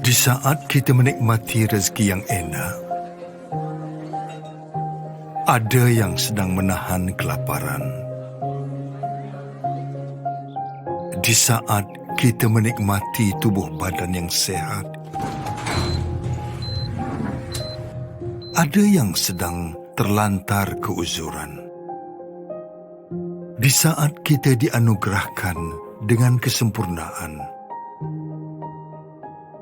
Di saat kita menikmati rezeki yang enak, ada yang sedang menahan kelaparan. Di saat kita menikmati tubuh badan yang sehat, ada yang sedang terlantar keuzuran. Di saat kita dianugerahkan dengan kesempurnaan,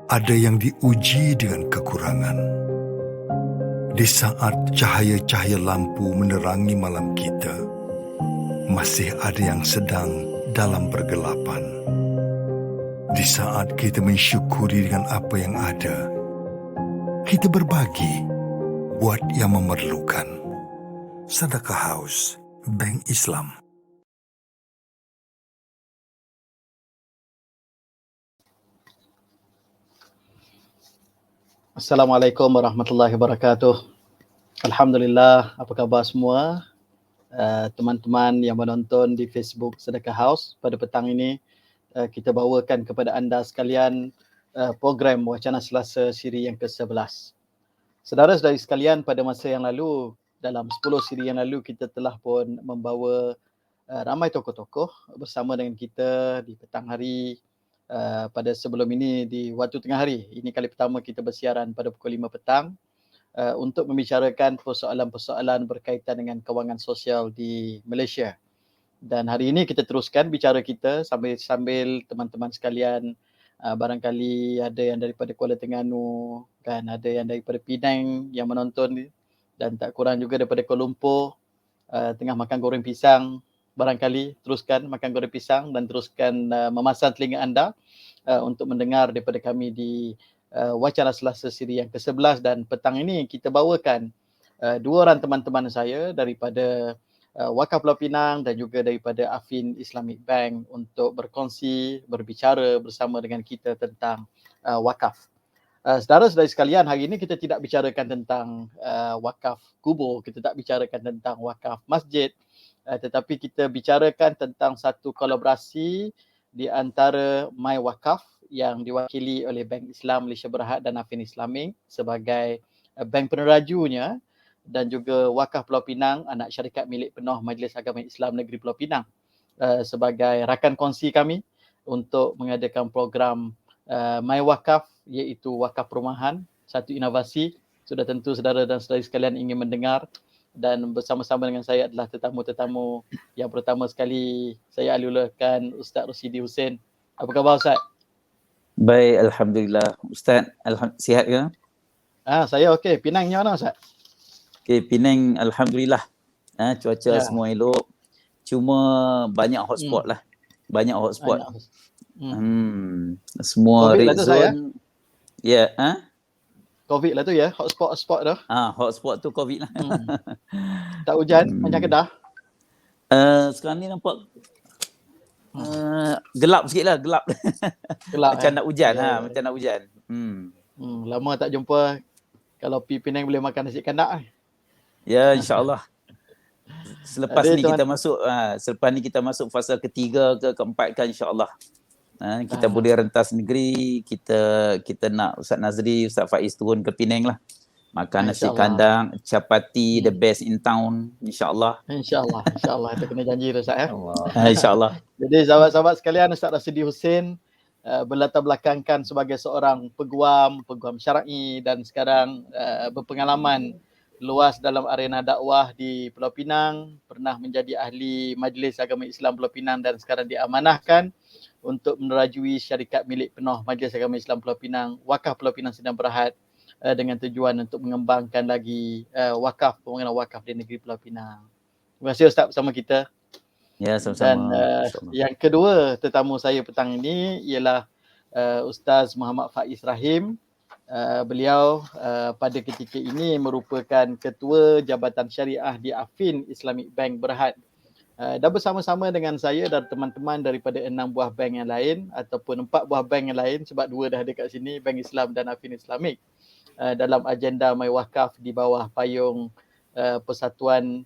ada yang diuji dengan kekurangan. Di saat cahaya-cahaya lampu menerangi malam kita, masih ada yang sedang dalam pergelapan. Di saat kita mensyukuri dengan apa yang ada, kita berbagi buat yang memerlukan. Sedekah House, Bank Islam. Assalamualaikum warahmatullahi wabarakatuh. Alhamdulillah, apa khabar semua? Teman-teman yang menonton di Facebook Sedekah House pada petang ini, kita bawakan kepada anda sekalian program Wacana Selasa siri yang ke-11. Saudara-saudari sekalian, pada masa yang lalu, dalam 10 siri yang lalu, kita telah pun membawa ramai tokoh-tokoh bersama dengan kita di petang hari. Pada sebelum ini di waktu tengah hari. Ini kali pertama kita bersiaran pada pukul 5 petang untuk membicarakan persoalan-persoalan berkaitan dengan kewangan sosial di Malaysia. Dan hari ini kita teruskan bicara kita sambil teman-teman sekalian, barangkali ada yang daripada Kuala Terengganu, kan, ada yang daripada Penang yang menonton, dan tak kurang juga daripada Kuala Lumpur, tengah makan goreng pisang. Barangkali teruskan makan goreng pisang dan teruskan memasang telinga anda untuk mendengar daripada kami di Wacana Selasa siri yang ke-11. Dan petang ini kita bawakan dua orang teman-teman saya daripada Wakaf Pulau Pinang dan juga daripada Affin Islamic Bank untuk berkongsi, berbicara bersama dengan kita tentang wakaf. Saudara-saudari sekalian, hari ini kita tidak bicarakan tentang wakaf kubur, kita tak bicarakan tentang wakaf masjid, tetapi kita bicarakan tentang satu kolaborasi di antara My Wakaf yang diwakili oleh Bank Islam Malaysia Berhad dan Affin Islamic sebagai bank penerajunya, dan juga Wakaf Pulau Pinang, anak syarikat milik penuh Majlis Agama Islam Negeri Pulau Pinang sebagai rakan kongsi kami untuk mengadakan program My Wakaf, iaitu wakaf perumahan, satu inovasi. Sudah tentu saudara dan saudari sekalian ingin mendengar, dan bersama-sama dengan saya adalah tetamu-tetamu. Yang pertama sekali saya alulakan Ustaz Rosidi Hussein. Apa khabar Ustaz? Baik, Alhamdulillah. Ustaz, sihat ke? Saya okey. Penangnya mana Ustaz? Okey, Penang Alhamdulillah. Cuaca semua elok. Cuma banyak hotspot lah. Banyak hotspot. Semua COVID red lah tu saya. Ya, COVID lah tu ya, hotspot tu. Hotspot tu COVID lah. Tak hujan macam Kedah? Sekarang ni nampak gelap sikit lah, gelap. Macam nak hujan, macam nak hujan. Lama tak jumpa. Kalau pergi Penang boleh makan nasi kandak. Ya, insyaAllah. Selepas ni kita masuk fasa ketiga ke keempat kan, insyaAllah. Kita boleh rentas negeri, kita nak Ustaz Nazri, Ustaz Faiz turun ke Penang lah. Makan nasi kandang, capati, the best in town, insyaAllah. InsyaAllah. Kita kena janji tu Ustaz ya. InsyaAllah. Jadi sahabat-sahabat sekalian, Ustaz Rosidi Hussein berlatar belakangkan sebagai seorang peguam syar'i, dan sekarang berpengalaman luas dalam arena dakwah di Pulau Pinang, pernah menjadi ahli Majlis Agama Islam Pulau Pinang dan sekarang diamanahkan untuk menerajui syarikat milik penuh Majlis Agama Islam Pulau Pinang, Wakaf Pulau Pinang Sdn Bhd, dengan tujuan untuk mengembangkan lagi pembangunan wakaf di negeri Pulau Pinang. Terima kasih Ustaz bersama kita. Ya, sama-sama. Dan yang kedua tetamu saya petang ini ialah Ustaz Muhammad Faiz Rahim. Beliau pada ketika ini merupakan Ketua Jabatan Syariah di Affin Islamic Bank Berhad. Dan bersama-sama dengan saya dan teman-teman daripada 6 buah bank yang lain ataupun 4 buah bank yang lain, sebab 2 dah ada kat sini, Bank Islam dan Affin Islamic, dalam agenda My Wakaf di bawah payung Persatuan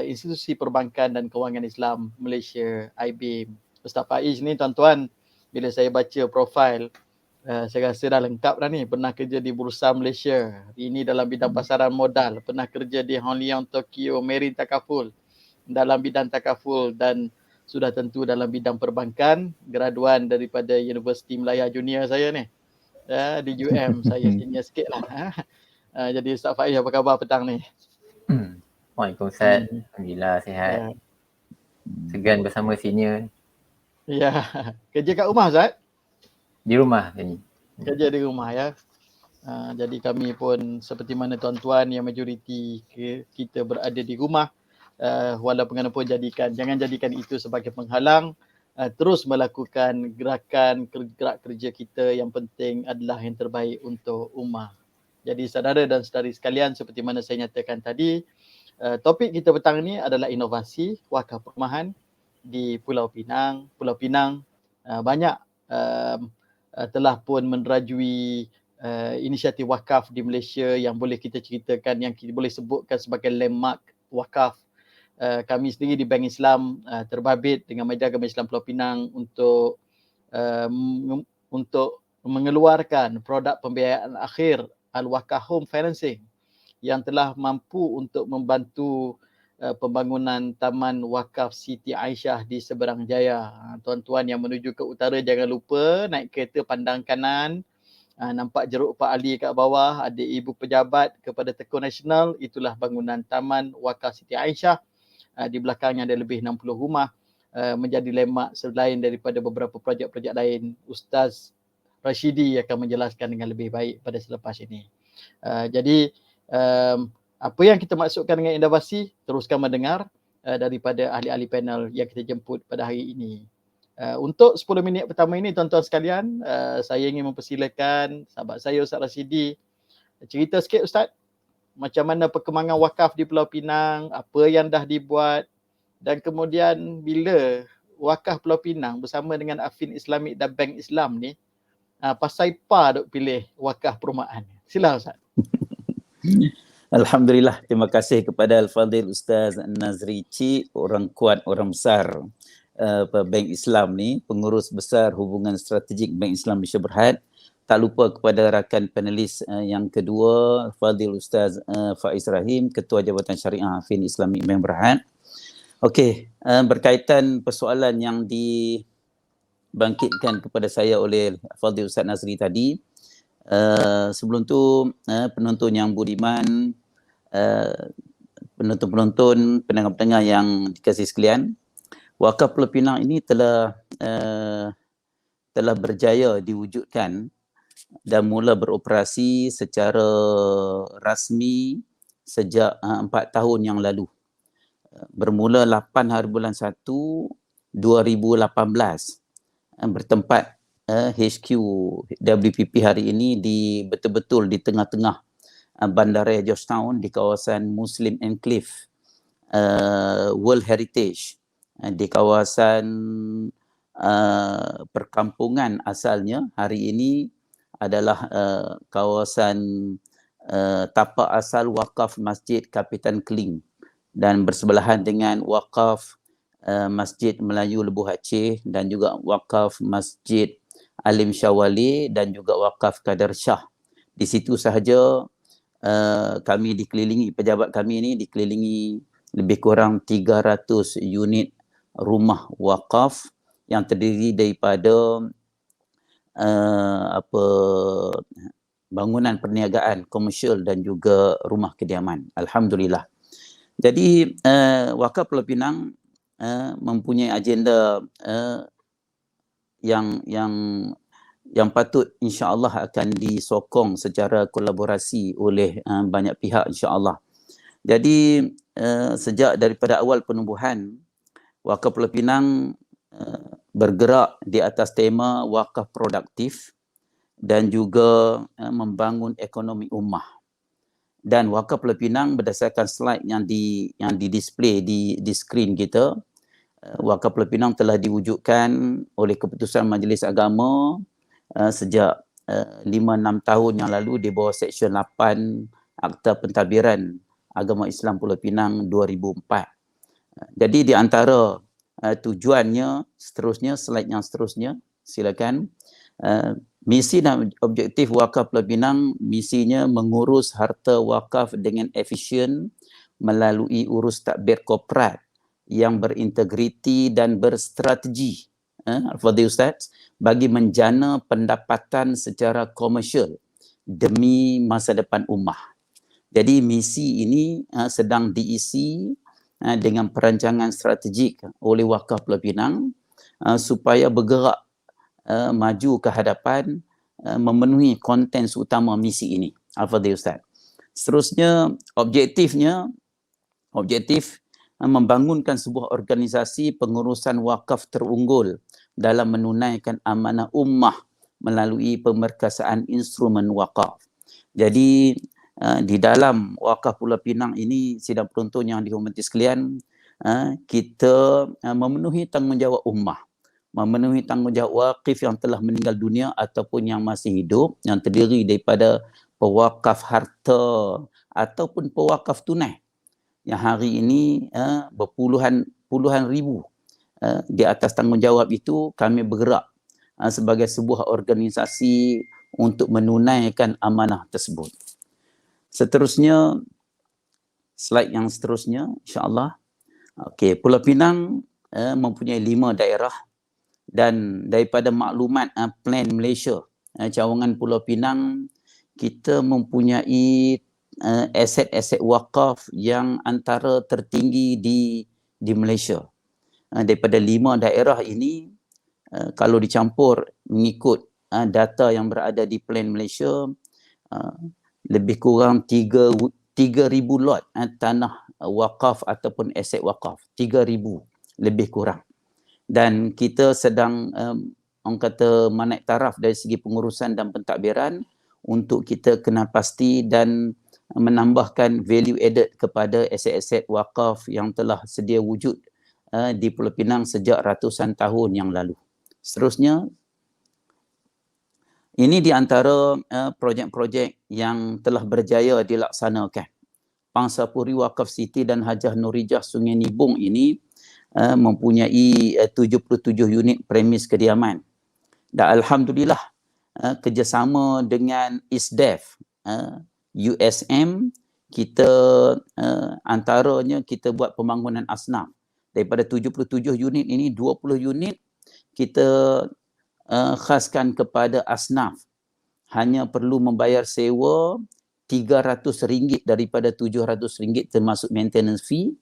Institusi Perbankan dan Kewangan Islam Malaysia, IBIM. Ustaz Faiz ni tuan-tuan, bila saya baca profil Saya rasa dah lengkap dah ni. Pernah kerja di Bursa Malaysia. Ini dalam bidang pasaran modal. Pernah kerja di Hong Leong Tokyo Marine Takaful dalam bidang takaful, dan sudah tentu dalam bidang perbankan. Graduan daripada Universiti Melaya Junior saya ni. Di UM. Saya senior sikit lah. Jadi Ustaz Faiz, apa khabar petang ni? Waalaikumsalam. Alhamdulillah sihat. Segan bersama senior. Ya. Kerja kat rumah Ustaz? Di rumah ni. Kerja di rumah ya. Jadi kami pun seperti mana tuan-tuan yang majoriti kita berada di rumah, walaupun jangan jadikan itu sebagai penghalang, terus melakukan gerak kerja kita. Yang penting adalah yang terbaik untuk ummah. Jadi saudara dan saudari sekalian, seperti mana saya nyatakan tadi, topik kita petang ini adalah inovasi wakaf perumahan di Pulau Pinang. Pulau Pinang banyak telah pun menerajui inisiatif wakaf di Malaysia yang boleh kita ceritakan, yang kita boleh sebutkan sebagai landmark wakaf. Kami sendiri di Bank Islam terbabit dengan Majlis Agama Islam Pulau Pinang untuk mengeluarkan produk pembiayaan akhir Al-Wakaf Home Financing yang telah mampu untuk membantu pembangunan Taman Wakaf Siti Aisyah di Seberang Jaya. Tuan-tuan yang menuju ke utara, jangan lupa naik kereta pandang kanan. Nampak jeruk Pak Ali kat bawah, ada ibu pejabat kepada Tekun Nasional. Itulah bangunan Taman Wakaf Siti Aisyah. Di belakangnya ada lebih 60 rumah. Menjadi landmark selain daripada beberapa projek-projek lain. Ustaz Rashidi akan menjelaskan dengan lebih baik pada selepas ini. Jadi apa yang kita maksudkan dengan inovasi, teruskan mendengar daripada ahli-ahli panel yang kita jemput pada hari ini. Untuk 10 minit pertama ini, tuan-tuan sekalian, saya ingin mempersilakan sahabat saya Ustaz Rashidi cerita sikit Ustaz, macam mana perkembangan wakaf di Pulau Pinang, apa yang dah dibuat, dan kemudian bila wakaf Pulau Pinang bersama dengan Affin Islamik dan Bank Islam ni, pasal apa duk pilih wakaf perumahan. Sila Ustaz. Alhamdulillah, terima kasih kepada Al-Fadhil Ustaz Nazri Cik, orang kuat, orang besar Bank Islam ni, pengurus besar hubungan strategik Bank Islam Malaysia Berhad. Tak lupa kepada rakan panelis yang kedua, Fadhil Ustaz Faiz Rahim, Ketua Jabatan Syariah Affin Islamik Bank Berhad. Okey, berkaitan persoalan yang dibangkitkan kepada saya oleh Fadhil Ustaz Nazri tadi, sebelum tu penonton yang budiman, penonton-penonton, pendengar-pendengar yang dikasihi sekalian, Wakaf Pulau Pinang ini telah berjaya diwujudkan dan mula beroperasi secara rasmi sejak 4 tahun yang lalu. Bermula 8 hari bulan 1 2018, bertempat HQ WPP hari ini betul-betul di tengah-tengah Bandaraya Georgetown di kawasan Muslim Enclave World Heritage, di kawasan perkampungan asalnya hari ini adalah kawasan tapak asal wakaf Masjid Kapitan Keling dan bersebelahan dengan wakaf Masjid Melayu Lebuh Aceh dan juga wakaf Masjid Alim Syawali dan juga wakaf Kadar Shah. Di situ sahaja kami dikelilingi, pejabat kami ini dikelilingi lebih kurang 300 unit rumah wakaf yang terdiri daripada bangunan perniagaan komersial dan juga rumah kediaman. Alhamdulillah. Jadi Wakaf Pulau Pinang mempunyai agenda yang patut insya-Allah akan disokong secara kolaborasi oleh banyak pihak insya-Allah. Jadi sejak daripada awal penubuhan, Wakaf Pulau Pinang bergerak di atas tema wakaf produktif dan juga membangun ekonomi ummah. Dan Wakaf Pulau Pinang berdasarkan slide yang di-display di skrin kita, Wakaf Pulau Pinang telah diwujudkan oleh keputusan Majlis Agama sejak 5-6 tahun yang lalu di bawah Seksyen 8 Akta Pentadbiran Agama Islam Pulau Pinang 2004. Jadi di antara tujuannya seterusnya, slide yang seterusnya, silakan. Misi dan objektif Wakaf Pulau Pinang, misinya mengurus harta wakaf dengan efisien melalui urus tadbir korporat yang berintegriti dan berstrategi. Al-Fadhil Ustaz, bagi menjana pendapatan secara komersial demi masa depan ummah. Jadi misi ini sedang diisi dengan perancangan strategik oleh Wakaf Pulau Pinang supaya bergerak maju ke hadapan memenuhi konten utama misi ini. Al-Fadhil Ustaz. Seterusnya objektif membangunkan sebuah organisasi pengurusan wakaf terunggul dalam menunaikan amanah ummah melalui pemerkasaan instrumen wakaf. Jadi di dalam Wakaf Pulau Pinang ini, sidang penonton yang dihormati sekalian, kita memenuhi tanggungjawab ummah, memenuhi tanggungjawab wakif yang telah meninggal dunia ataupun yang masih hidup, yang terdiri daripada pewakaf harta ataupun pewakaf tunai, yang hari ini puluhan ribu. Di atas tanggungjawab itu kami bergerak sebagai sebuah organisasi untuk menunaikan amanah tersebut. Seterusnya, slide yang seterusnya insya-Allah. Okey, Pulau Pinang mempunyai 5 daerah, dan daripada maklumat Plan Malaysia cawangan Pulau Pinang, kita mempunyai aset-aset wakaf yang antara tertinggi di Malaysia. Daripada 5 daerah ini, kalau dicampur mengikut data yang berada di Plan Malaysia, lebih kurang 3,000 lot tanah wakaf ataupun aset wakaf, 3,000 lebih kurang. Dan kita sedang orang kata menaik taraf dari segi pengurusan dan pentadbiran untuk kita kenal pasti dan menambahkan value added kepada aset-aset wakaf yang telah sedia wujud di Pulau Pinang sejak ratusan tahun yang lalu. Seterusnya, ini di antara projek-projek yang telah berjaya dilaksanakan. Pangsapuri Wakaf City dan Hajah Nurijah Sungai Nibung ini mempunyai 77 unit premis kediaman. Dan Alhamdulillah, kerjasama dengan ISDEF, USM, kita antaranya kita buat pembangunan asnaf. Daripada 77 unit ini, 20 unit kita khaskan kepada asnaf. Hanya perlu membayar sewa RM300 daripada RM700 termasuk maintenance fee,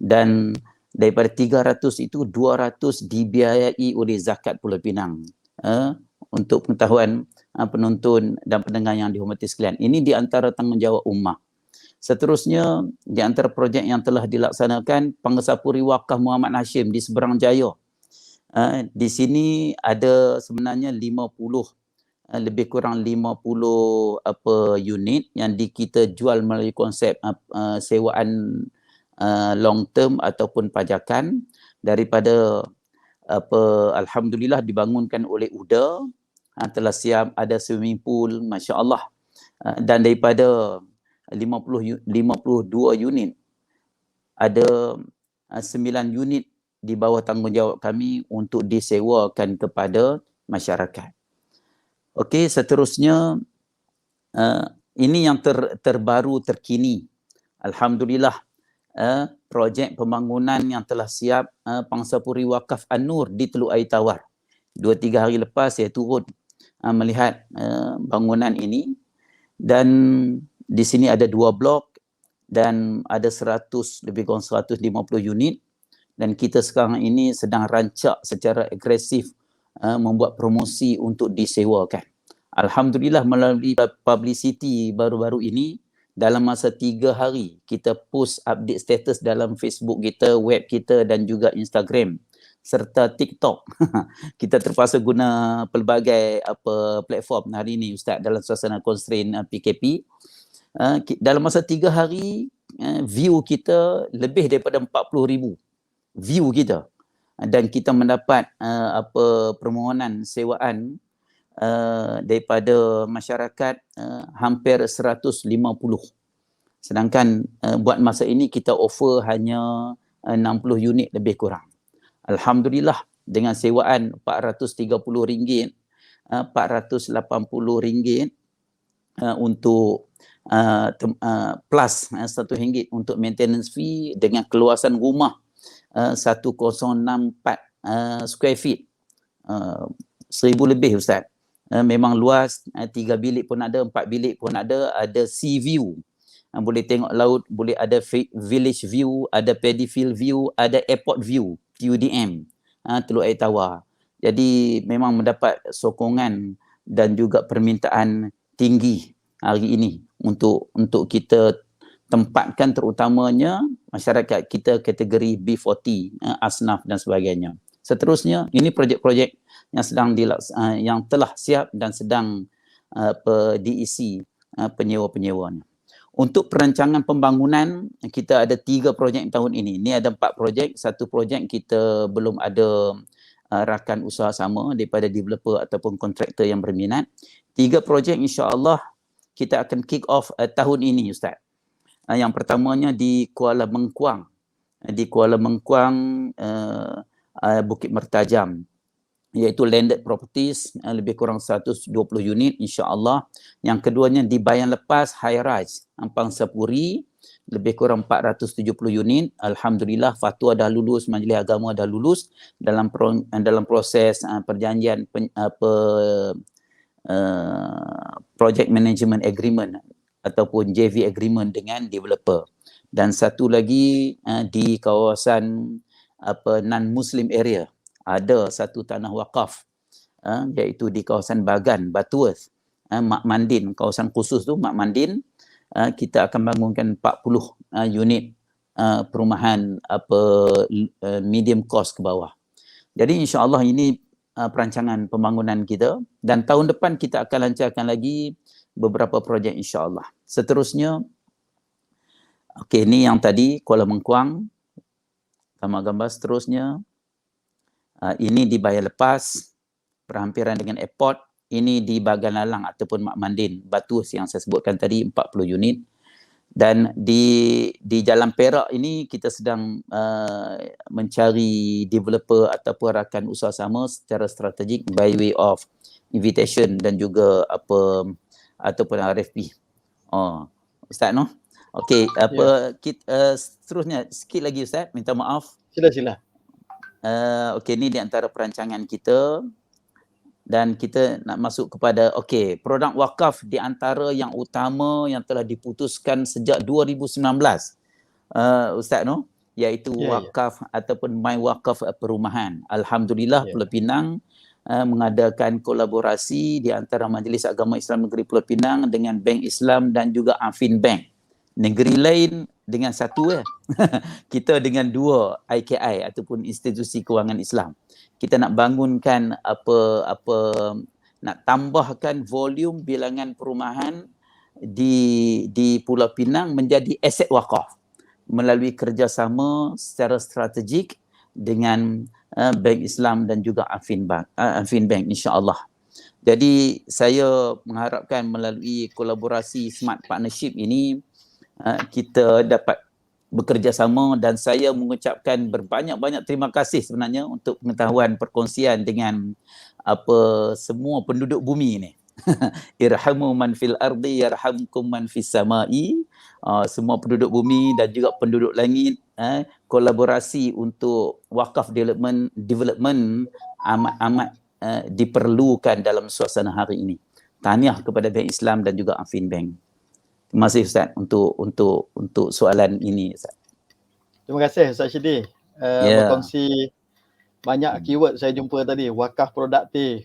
dan daripada 300 itu 200 dibiayai oleh zakat Pulau Pinang. Untuk pengetahuan penonton dan pendengar yang dihormati sekalian, ini di antara tanggungjawab ummah. Seterusnya, di antara projek yang telah dilaksanakan, Pangsapuri Wakaf Muhammad Hashim di Seberang Jaya. Di sini ada sebenarnya 50, lebih kurang 50 unit yang kita jual melalui konsep sewaan long term ataupun pajakan. Daripada alhamdulillah dibangunkan oleh UDA, telah siap, ada swimming pool, masya-Allah. Dan daripada 52 unit, ada 9 unit di bawah tanggungjawab kami untuk disewakan kepada masyarakat. Okey, seterusnya, ini yang terbaru terkini. Alhamdulillah, projek pembangunan yang telah siap Pangsapuri Wakaf An-Nur di Teluk Air Tawar. 2-3 hari lepas saya turun melihat bangunan ini, dan di sini ada 2 blok dan ada lebih kurang 150 unit, dan kita sekarang ini sedang rancak secara agresif membuat promosi untuk disewakan. Alhamdulillah, melalui publicity baru-baru ini, dalam masa 3 hari kita post update status dalam Facebook kita, web kita dan juga Instagram serta TikTok. Kita terpaksa guna pelbagai platform hari ini Ustaz dalam suasana constraint PKP. Dalam masa 3 hari view kita lebih daripada 40,000 view kita, dan kita mendapat permohonan sewaan daripada masyarakat hampir 150. Sedangkan buat masa ini kita offer hanya 60 unit lebih kurang. Alhamdulillah, dengan sewaan RM430 RM480 untuk plus RM1 untuk maintenance fee dengan keluasan rumah 1064 square feet, 1000 lebih Ustaz. Memang luas, 3 bilik pun ada, 4 bilik pun ada sea view, boleh tengok laut, boleh ada village view, ada paddy field view, ada airport view, PUDM, Teluk Air Tawar. Jadi memang mendapat sokongan dan juga permintaan tinggi hari ini untuk kita tempatkan, terutamanya masyarakat kita kategori B40, asnaf dan sebagainya. Seterusnya, ini projek-projek yang yang telah siap dan sedang diisi penyewa-penyewanya. Untuk perancangan pembangunan, kita ada 3 projek tahun ini. Ini ada 4 projek. Satu projek kita belum ada rakan usaha sama daripada developer ataupun kontraktor yang berminat. 3 projek insya-Allah kita akan kick off tahun ini Ustaz. Yang pertamanya di Kuala Mengkuang. Bukit Mertajam, iaitu landed properties, lebih kurang 120 unit insya-Allah. Yang keduanya di Bayan Lepas High Rise Ampang Sapuri, lebih kurang 470 unit. Alhamdulillah fatwa dah lulus, Majlis Agama dah lulus dalam proses perjanjian project management agreement ataupun JV agreement dengan developer. Dan satu lagi di kawasan non-Muslim area, ada satu tanah wakaf, iaitu di kawasan Bagan, Butterworth, Mak Mandin, kawasan khusus tu Mak Mandin. Kita akan bangunkan 40 unit perumahan medium cost ke bawah. Jadi insya-Allah ini perancangan pembangunan kita, dan tahun depan kita akan lancarkan lagi beberapa projek insya-Allah. Seterusnya, okey, ni yang tadi Kuala Mengkuang, gambar seterusnya. Ini di Bayan Lepas, berhampiran dengan airport. Ini di Bagan Lalang ataupun Mak Mandin, Batu yang saya sebutkan tadi, 40 unit. Dan di Jalan Perak ini kita sedang mencari developer ataupun rakan usaha sama secara strategik by way of invitation dan juga ataupun RFP. Ustaz no? Okey, seterusnya sikit lagi Ustaz, minta maaf. Sila. Okey, ni di antara perancangan kita, dan kita nak masuk kepada produk wakaf di antara yang utama yang telah diputuskan sejak 2019 Ustaz no, iaitu wakaf ataupun My Wakaf Perumahan. Alhamdulillah Pulau Pinang mengadakan kolaborasi di antara Majlis Agama Islam Negeri Pulau Pinang dengan Bank Islam dan juga Afin Bank. Negeri lain dengan satu kita dengan 2 IKI ataupun institusi kewangan Islam. Kita nak bangunkan nak tambahkan volume bilangan perumahan di Pulau Pinang menjadi aset wakaf melalui kerjasama secara strategik dengan Bank Islam dan juga Afin Bank insya-Allah. Jadi saya mengharapkan melalui kolaborasi smart partnership ini kita dapat bekerjasama, dan saya mengucapkan berbanyak-banyak terima kasih sebenarnya untuk pengetahuan perkongsian dengan semua penduduk bumi ni. Irhamu man fil ardi yarhamkum man fis samai. Semua penduduk bumi dan juga penduduk langit, kolaborasi untuk wakaf development amat diperlukan dalam suasana hari ini. Tahniah kepada Bank Islam dan juga Afin Bank. Terima kasih Ustaz untuk soalan ini Ustaz. Terima kasih Ustaz Syedi. Berkongsi banyak keyword saya jumpa tadi, wakaf produktif.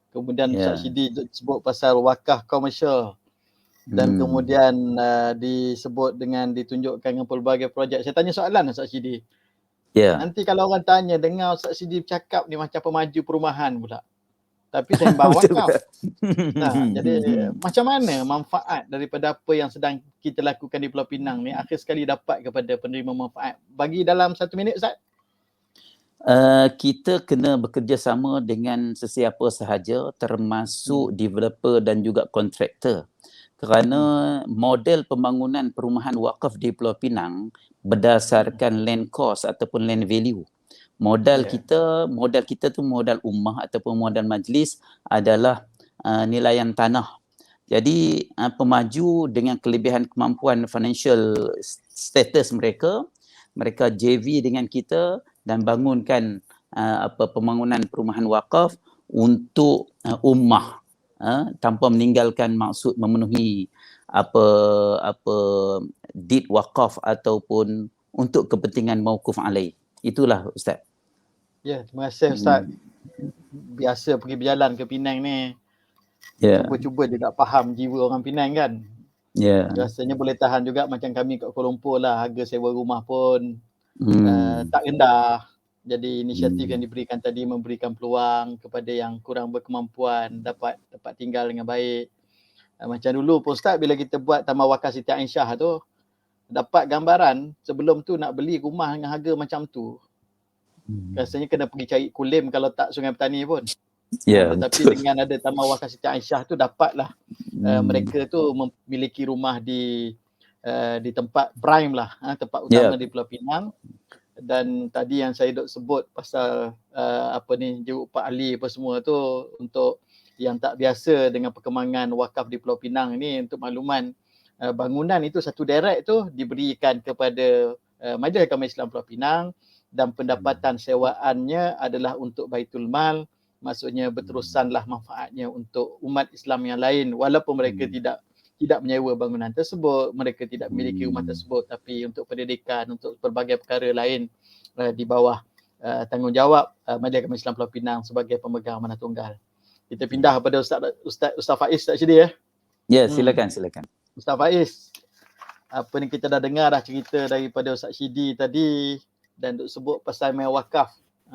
Kemudian Ustaz Syedi sebut pasal wakaf komersial. Dan kemudian disebut dengan ditunjukkan dengan pelbagai projek. Saya tanya soalan Ustaz Syedi. Nanti kalau orang tanya, dengar Ustaz Syedi bercakap ni macam pemaju perumahan pula. Tapi saya bawa wakaf. Jadi macam mana manfaat daripada apa yang sedang kita lakukan di Pulau Pinang ni akhir sekali dapat kepada penerima manfaat? Bagi dalam 1 minit Ustaz. Kita kena bekerjasama dengan sesiapa sahaja, termasuk developer dan juga kontraktor. Kerana model pembangunan perumahan wakaf di Pulau Pinang berdasarkan land cost ataupun land value. Modal Ya. kita tu modal ummah ataupun modal majlis adalah nilaian tanah. Jadi pemaju dengan kelebihan kemampuan financial status mereka JV dengan kita dan bangunkan pembangunan perumahan wakaf untuk ummah, tanpa meninggalkan maksud memenuhi apa deed wakaf ataupun untuk kepentingan mauquf alaih. Itulah Ustaz. Ya, terima kasih Ustaz. Biasa pergi berjalan ke Penang ni, Ya. cuba-cuba juga faham jiwa orang Penang kan. Ya. Rasanya boleh tahan juga macam kami kat Kuala Lumpur lah, harga sewa rumah pun Hmm. tak rendah. Jadi inisiatif yang diberikan tadi memberikan peluang kepada yang kurang berkemampuan dapat tempat tinggal dengan baik. Macam dulu pun Ustaz, bila kita buat Taman Wakaf Siti Aisyah tu, dapat gambaran sebelum tu nak beli rumah dengan harga macam tu. Rasanya kena pergi cari kulim kalau tak Sungai Petani pun. Ya, Tetapi betul. dengan ada Taman Wakaf Siti Aisyah tu dapatlah mereka tu memiliki rumah di tempat prime lah, tempat utama di Pulau Pinang. Dan tadi yang saya duk sebut pasal jeruk Pak Ali apa semua tu, untuk yang tak biasa dengan perkembangan wakaf di Pulau Pinang ni, untuk makluman, bangunan itu satu derek tu diberikan kepada Majlis Agama Islam Pulau Pinang dan pendapatan sewaannya adalah untuk Baitul Mal. Maksudnya berterusanlah manfaatnya untuk umat Islam yang lain, walaupun mereka tidak menyewa bangunan tersebut, mereka tidak memiliki rumah tersebut, tapi untuk pendidikan, untuk pelbagai perkara lain di bawah tanggungjawab Majlis Agama Islam Pulau Pinang sebagai pemegang amanah tunggal. Kita pindah kepada Ustaz Faiz tak sini ya. Ya, silakan. Ustaz Faiz, apa ni kita dah dengar dah cerita daripada Ustaz Syidi tadi dan duk sebut pasal mai wakaf.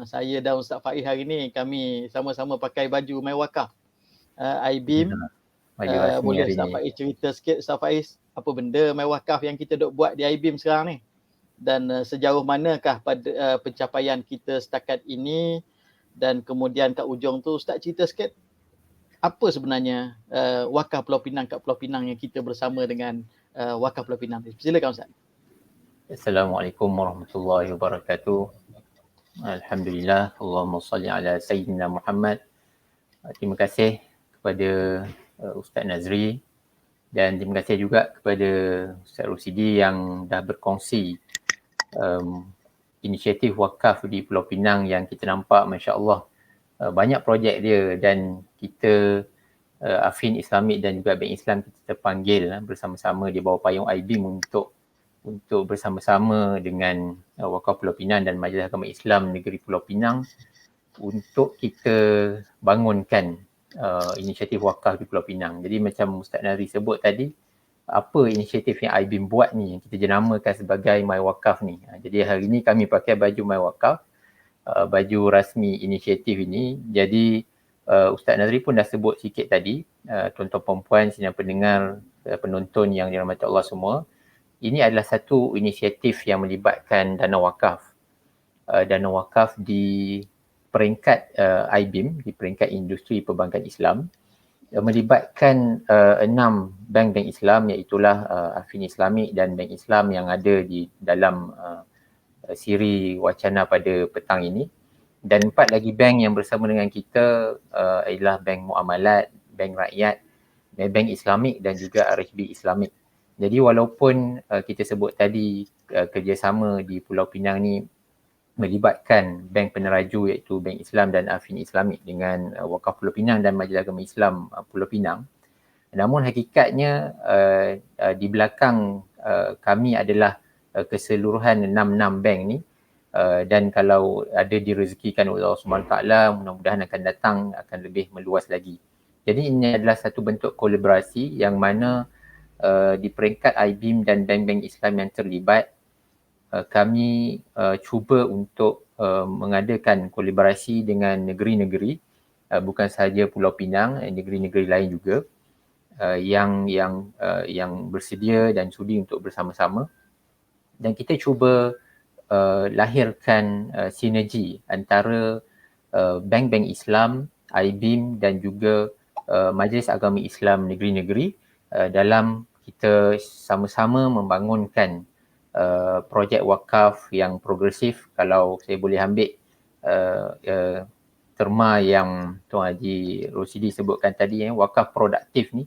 Saya dan Ustaz Faiz hari ni kami sama-sama pakai baju mai wakaf. IBIM. Boleh Ustaz Faiz cerita sikit Ustaz Faiz, apa benda mai wakaf yang kita duk buat di IBIM sekarang ni? Dan sejauh manakah pada pencapaian kita setakat ini? Dan kemudian kat ujung tu Ustaz cerita sikit apa sebenarnya wakaf Pulau Pinang kat Pulau Pinang yang kita bersama dengan wakaf Pulau Pinang. Silakan Ustaz. Assalamualaikum warahmatullahi wabarakatuh. Alhamdulillah, Allahumma salli ala Sayyidina Muhammad. Terima kasih kepada Ustaz Nazri dan terima kasih juga kepada Ustaz Rosidi yang dah berkongsi inisiatif wakaf di Pulau Pinang yang kita nampak masya-Allah banyak projek dia, dan kita Afin Islamik dan juga Bank Islam kita terpanggil bersama-sama di bawah payung IBIM untuk bersama-sama dengan Wakaf Pulau Pinang dan Majlis Agama Islam Negeri Pulau Pinang untuk kita bangunkan inisiatif wakaf di Pulau Pinang. Jadi macam Ustaz Nari sebut tadi, apa inisiatif yang IBIM buat ni, yang kita jenamakan sebagai My Wakaf ni. Jadi hari ni kami pakai baju My Wakaf, baju rasmi inisiatif ini. Jadi Ustaz Nazri pun dah sebut sikit tadi, tuan-tuan perempuan, sidang pendengar, penonton yang dirahmati Allah semua. Ini adalah satu inisiatif yang melibatkan dana wakaf. Dana wakaf di peringkat IBIM, di peringkat industri perbankan Islam, melibatkan 6 bank-bank Islam, iaitulah Afin Islamik dan Bank Islam yang ada di dalam siri wacana pada petang ini. Dan 4 lagi bank yang bersama dengan kita ialah Bank Muamalat, Bank Rakyat, Bank Islamik dan juga RHB Islamik. Jadi walaupun kita sebut tadi kerjasama di Pulau Pinang ni melibatkan bank peneraju iaitu Bank Islam dan Afin Islamik dengan Wakaf Pulau Pinang dan Majlis Agama Islam Pulau Pinang, namun hakikatnya di belakang kami adalah keseluruhan 6 bank ni, dan kalau ada direzekikan oleh Allah SWT, mudah-mudahan akan datang akan lebih meluas lagi. Jadi ini adalah satu bentuk kolaborasi yang mana di peringkat IBIM dan bank-bank Islam yang terlibat, kami cuba untuk mengadakan kolaborasi dengan negeri-negeri, bukan sahaja Pulau Pinang, negeri-negeri lain juga yang bersedia dan sudi untuk bersama-sama. Dan kita cuba lahirkan sinergi antara bank-bank Islam, IBIM dan juga Majlis Agama Islam negeri-negeri dalam kita sama-sama membangunkan projek wakaf yang progresif. Kalau saya boleh ambil terma yang Tuan Haji Rosidi sebutkan tadi, wakaf produktif ni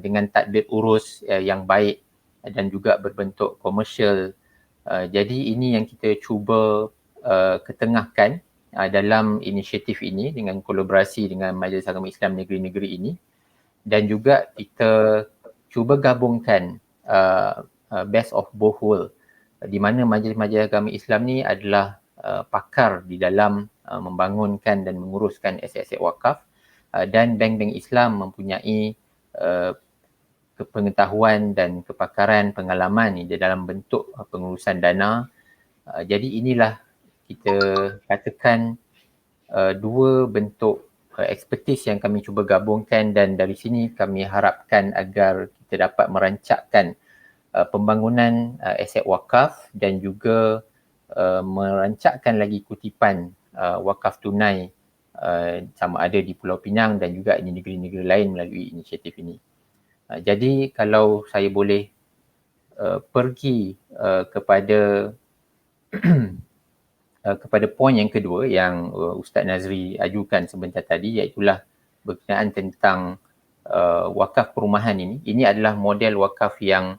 dengan tadbir urus yang baik dan juga berbentuk komersial. Jadi ini yang kita cuba ketengahkan dalam inisiatif ini dengan kolaborasi dengan Majlis Agama Islam negeri-negeri ini, dan juga kita cuba gabungkan best of both world, di mana majlis-majlis agama Islam ni adalah pakar di dalam membangunkan dan menguruskan aset-aset wakaf, dan bank-bank Islam mempunyai pengetahuan dan kepakaran pengalaman ni di dalam bentuk pengurusan dana. Jadi inilah kita katakan dua bentuk expertise yang kami cuba gabungkan, dan dari sini kami harapkan agar kita dapat merancangkan pembangunan aset wakaf dan juga merancangkan lagi kutipan wakaf tunai sama ada di Pulau Pinang dan juga di negeri-negeri lain melalui inisiatif ini. Jadi kalau saya boleh pergi kepada kepada poin yang kedua yang Ustaz Nazri ajukan sebentar tadi, iaitulah berkenaan tentang wakaf perumahan ini. Ini adalah model wakaf yang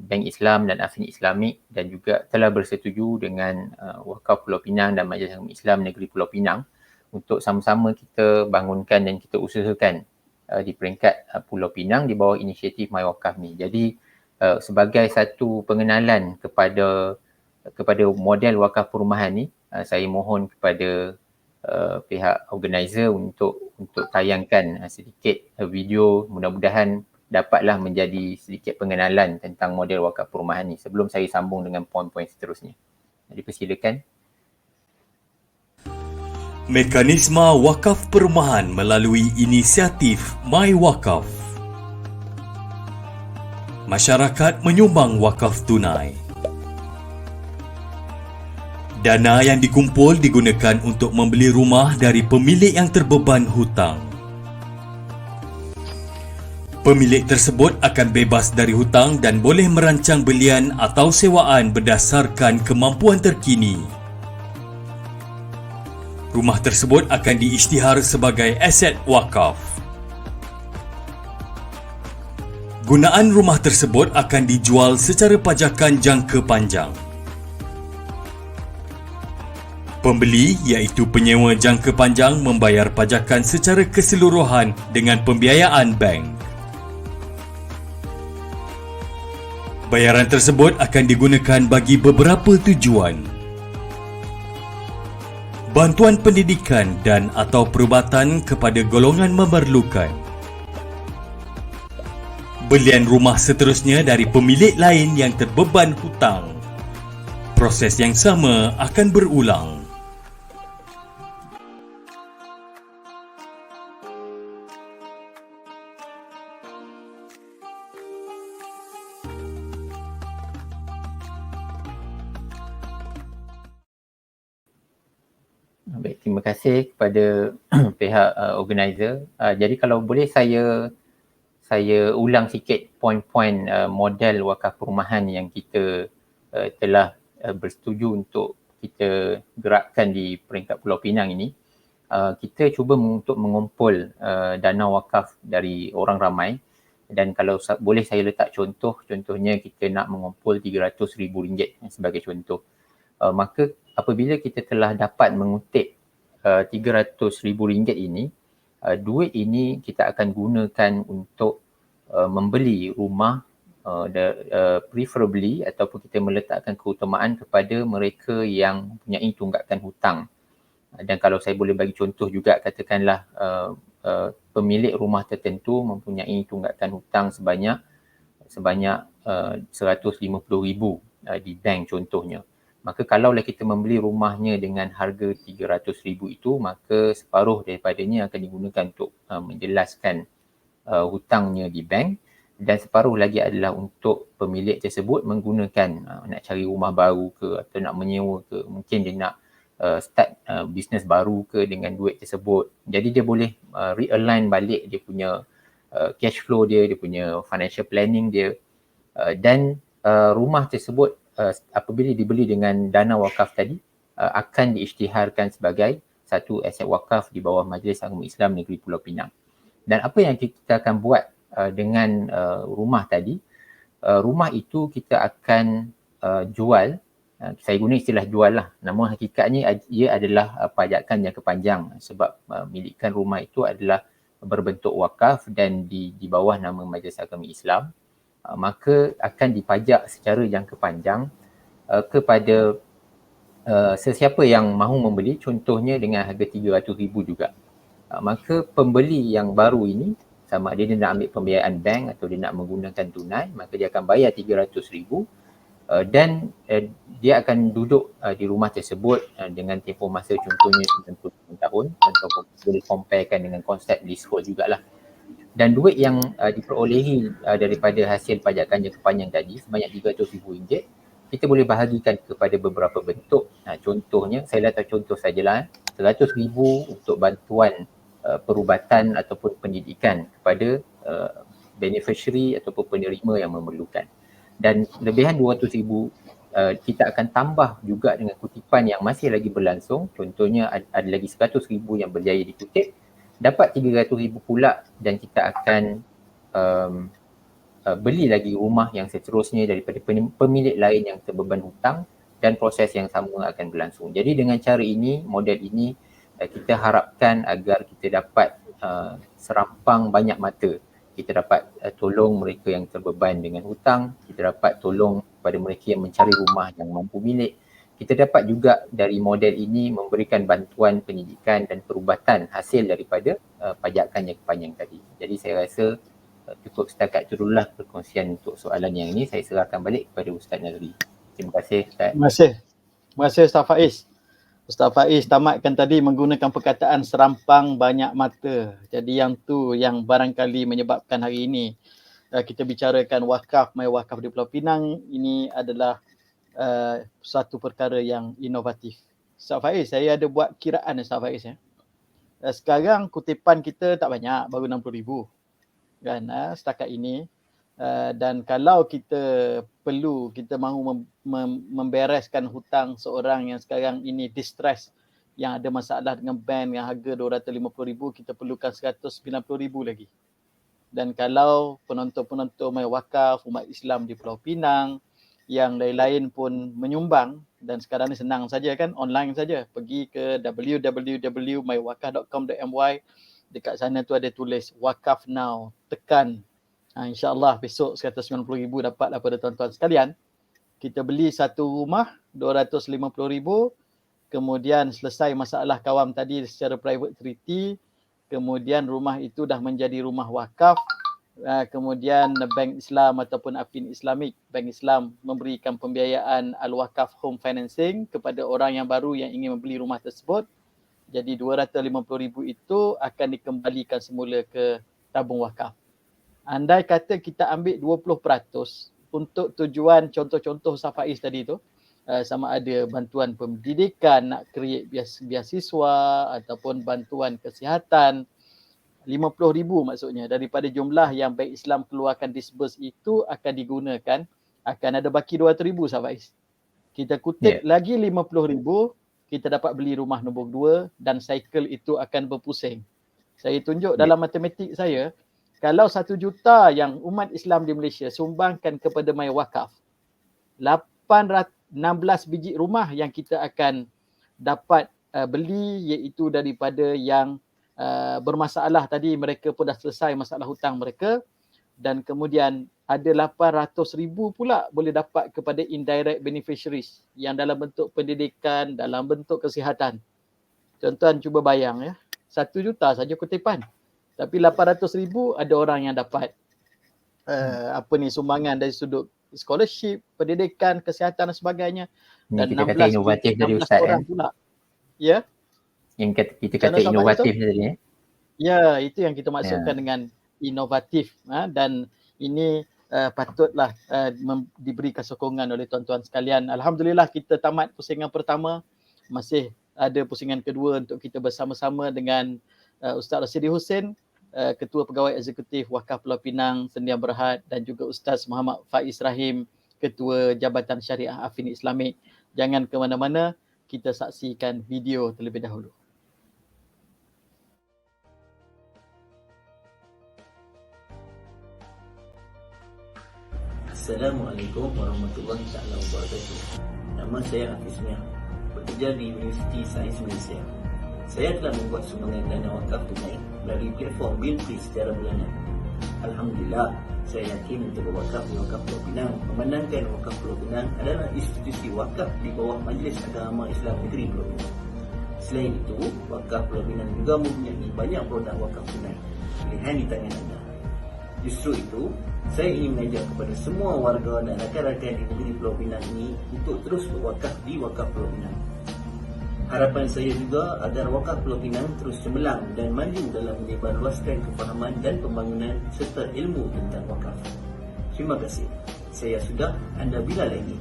Bank Islam dan Afin Islamik dan juga telah bersetuju dengan Wakaf Pulau Pinang dan Majlis Agama Islam Negeri Pulau Pinang untuk sama-sama kita bangunkan dan kita usahakan di peringkat Pulau Pinang di bawah inisiatif MyWakaf ni. Jadi sebagai satu pengenalan kepada model wakaf perumahan ni, saya mohon kepada pihak organizer untuk tayangkan sedikit video, mudah-mudahan dapatlah menjadi sedikit pengenalan tentang model wakaf perumahan ni sebelum saya sambung dengan poin-poin seterusnya. Jadi persilakan. Mekanisme wakaf perumahan melalui inisiatif MyWakaf. Masyarakat menyumbang wakaf tunai. Dana yang dikumpul digunakan untuk membeli rumah dari pemilik yang terbeban hutang. Pemilik tersebut akan bebas dari hutang dan boleh merancang belian atau sewaan berdasarkan kemampuan terkini. Rumah tersebut akan diisytihar sebagai aset wakaf. Gunaan rumah tersebut akan dijual secara pajakan jangka panjang. Pembeli iaitu penyewa jangka panjang membayar pajakan secara keseluruhan dengan pembiayaan bank. Bayaran tersebut akan digunakan bagi beberapa tujuan. Bantuan pendidikan dan atau perubatan kepada golongan memerlukan. Belian rumah seterusnya dari pemilik lain yang terbeban hutang. Proses yang sama akan berulang. Baik, terima kasih kepada pihak organizer. Jadi kalau boleh saya ulang sikit poin-poin model wakaf perumahan yang kita telah bersetuju untuk kita gerakkan di peringkat Pulau Pinang ini. Kita cuba untuk mengumpul dana wakaf dari orang ramai, dan kalau boleh saya letak contohnya kita nak mengumpul RM300,000 sebagai contoh. Maka apabila kita telah dapat mengutip RM300,000 ini, duit ini kita akan gunakan untuk membeli rumah, preferably ataupun kita meletakkan keutamaan kepada mereka yang mempunyai tunggakan hutang. Dan kalau saya boleh bagi contoh juga, katakanlah pemilik rumah tertentu mempunyai tunggakan hutang sebanyak RM150,000 di bank contohnya. Maka kalaulah kita membeli rumahnya dengan harga RM300,000 itu, maka separuh daripadanya akan digunakan untuk menjelaskan hutangnya di bank, dan separuh lagi adalah untuk pemilik tersebut menggunakan nak cari rumah baru ke atau nak menyewa ke, mungkin dia nak start bisnes baru ke dengan duit tersebut. Jadi dia boleh realign balik dia punya cash flow dia punya financial planning dia, dan rumah tersebut apabila dibeli dengan dana wakaf tadi, akan diisytiharkan sebagai satu aset wakaf di bawah Majlis Agama Islam Negeri Pulau Pinang. Dan apa yang kita akan buat dengan rumah tadi, rumah itu kita akan jual, saya guna istilah jual lah, namun hakikatnya ia adalah pajakan jangka panjang sebab milikan rumah itu adalah berbentuk wakaf dan di bawah nama Majlis Agama Islam, maka akan dipajak secara jangka panjang kepada sesiapa yang mahu membeli, contohnya dengan harga RM300,000 juga. Maka pembeli yang baru ini, sama ada dia nak ambil pembiayaan bank atau dia nak menggunakan tunai, maka dia akan bayar RM300,000 dan dia akan duduk di rumah tersebut dengan tempoh masa contohnya 90 tahun, atau boleh comparekan dengan konsep leasehold jugalah. Dan duit yang diperolehi daripada hasil pajakan jangka panjang tadi sebanyak RM300,000, kita boleh bahagikan kepada beberapa bentuk. Contohnya, saya letak contoh sajalah, RM100,000 untuk bantuan perubatan ataupun pendidikan kepada beneficiary ataupun penerima yang memerlukan. Dan lebihan RM200,000 kita akan tambah juga dengan kutipan yang masih lagi berlangsung. Contohnya ada lagi RM100,000 yang berjaya dikutip, dapat RM300,000 pula dan kita akan beli lagi rumah yang seterusnya daripada pemilik lain yang terbeban hutang dan proses yang sama akan berlangsung. Jadi dengan cara ini, model ini, kita harapkan agar kita dapat serampang banyak mata. Kita dapat tolong mereka yang terbeban dengan hutang, kita dapat tolong kepada mereka yang mencari rumah yang mampu milik. Kita dapat juga dari model ini memberikan bantuan pendidikan dan perubatan hasil daripada pajakan yang panjang tadi. Jadi saya rasa cukup setakat itu dululah perkongsian untuk soalan yang ini. Saya serahkan balik kepada Ustaz Nazri. Terima kasih Ustaz. Terima kasih Ustaz Faiz. Ustaz Faiz tamatkan tadi menggunakan perkataan serampang banyak mata. Jadi yang tu yang barangkali menyebabkan hari ini kita bicarakan wakaf, mai wakaf di Pulau Pinang ini adalah satu perkara yang inovatif. Ustaz Faiz, saya ada buat kiraan Ustaz Faiz ya. Sekarang kutipan kita tak banyak, baru RM60,000 kan setakat ini. Dan kalau kita mahu membereskan hutang seorang yang sekarang ini distress, yang ada masalah dengan bank yang harga RM250,000, kita perlukan RM190,000 lagi. Dan kalau penonton-penonton mai wakaf umat Islam di Pulau Pinang yang lain-lain pun menyumbang, dan sekarang ni senang saja kan, online saja, pergi ke www.mywakaf.com.my, dekat sana tu ada tulis wakaf now, tekan. InsyaAllah besok RM190,000 dapat daripada tuan-tuan sekalian. Kita beli satu rumah RM250,000, kemudian selesai masalah kawam tadi secara private treaty, kemudian rumah itu dah menjadi rumah wakaf, kemudian Bank Islam ataupun Afin Islamik, Bank Islam memberikan pembiayaan Al-Wakaf Home Financing kepada orang yang baru yang ingin membeli rumah tersebut. Jadi RM250,000 itu akan dikembalikan semula ke tabung wakaf. Andai kata kita ambil 20% untuk tujuan contoh-contoh Ustaz Faiz tadi tu, sama ada bantuan pendidikan, nak create beasiswa ataupun bantuan kesihatan, RM50,000 maksudnya daripada jumlah yang Bank Islam keluarkan disburse itu akan digunakan, akan ada baki RM200,000 Ustaz Faiz. Kita kutip lagi RM50,000, kita dapat beli rumah nombor 2 dan cycle itu akan berpusing. Saya tunjuk dalam matematik saya, kalau 1 juta yang umat Islam di Malaysia sumbangkan kepada mai wakaf, 16 biji rumah yang kita akan dapat beli, iaitu daripada yang bermasalah tadi, mereka pun dah selesai masalah hutang mereka, dan kemudian ada 800,000 pula boleh dapat kepada indirect beneficiaries yang dalam bentuk pendidikan, dalam bentuk kesihatan. Tuan-tuan cuba bayang ya, 1 juta saja kutipan, tapi 800,000 ada orang yang dapat sumbangan dari sudut scholarship, pendidikan, kesihatan dan sebagainya. Dan kita kata inovatif dari Ustaz orang pula. Ya. Yang kita kata inovatif tadi Ya, itu yang kita maksudkan dengan inovatif, dan ini patutlah diberikan sokongan oleh tuan-tuan sekalian. Alhamdulillah kita tamat pusingan pertama, masih ada pusingan kedua untuk kita bersama-sama dengan Ustaz Rasidi Hussein, Ketua Pegawai Eksekutif Wakaf Pulau Pinang Sedia Berhad, dan juga Ustaz Muhammad Faiz Rahim, Ketua Jabatan Syariah Afin Islamik. Jangan ke mana-mana, kita saksikan video terlebih dahulu. Assalamualaikum warahmatullahi wabarakatuh. Nama saya Hafiz Mia, bekerja di Universiti Sains Malaysia. Saya telah membuat sumbangan dana wakaf tunai melalui platform Bill Please secara bulanan. Alhamdulillah, saya yakin untuk berwakaf di Wakaf Pulau Pinang memandangkan Wakaf Pulau Pinang adalah institusi wakaf di bawah Majlis Agama Islam Negeri Pulau Pinang. Selain itu, Wakaf Pulau Pinang juga mempunyai banyak produk wakaf tunai pilihan di tangan anda. Justru itu, saya ingin mengajak kepada semua warga dan rakan-rakan di negeri Pulau Pinang ini untuk terus berwakaf di Wakaf Pulau Pinang. Harapan saya juga agar Wakaf Pulau Pinang terus cemerlang dan maju dalam menyebarluaskan kefahaman dan pembangunan serta ilmu tentang wakaf. Terima kasih. Saya sudah, anda bila lagi.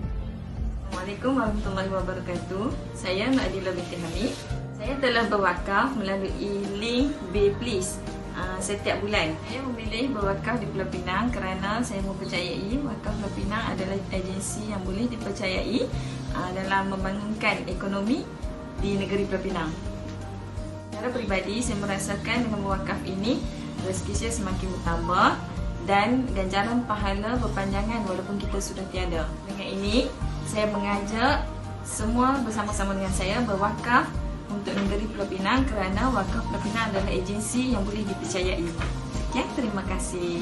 Assalamualaikum warahmatullahi wabarakatuh. Saya Mak Adila binti Hamid. Saya telah berwakaf melalui link Please setiap bulan. Saya memilih berwakaf di Pulau Pinang kerana saya mempercayai Wakaf Pulau Pinang adalah agensi yang boleh dipercayai dalam membangunkan ekonomi di negeri Pulau Pinang. Secara peribadi, saya merasakan dengan berwakaf ini rezeki saya semakin bertambah dan ganjaran pahala berpanjangan walaupun kita sudah tiada. Dengan ini, saya mengajak semua bersama-sama dengan saya berwakaf untuk negeri Pulau Pinang kerana Wakaf Pulau Pinang adalah agensi yang boleh dipercayai. Sekian, terima kasih.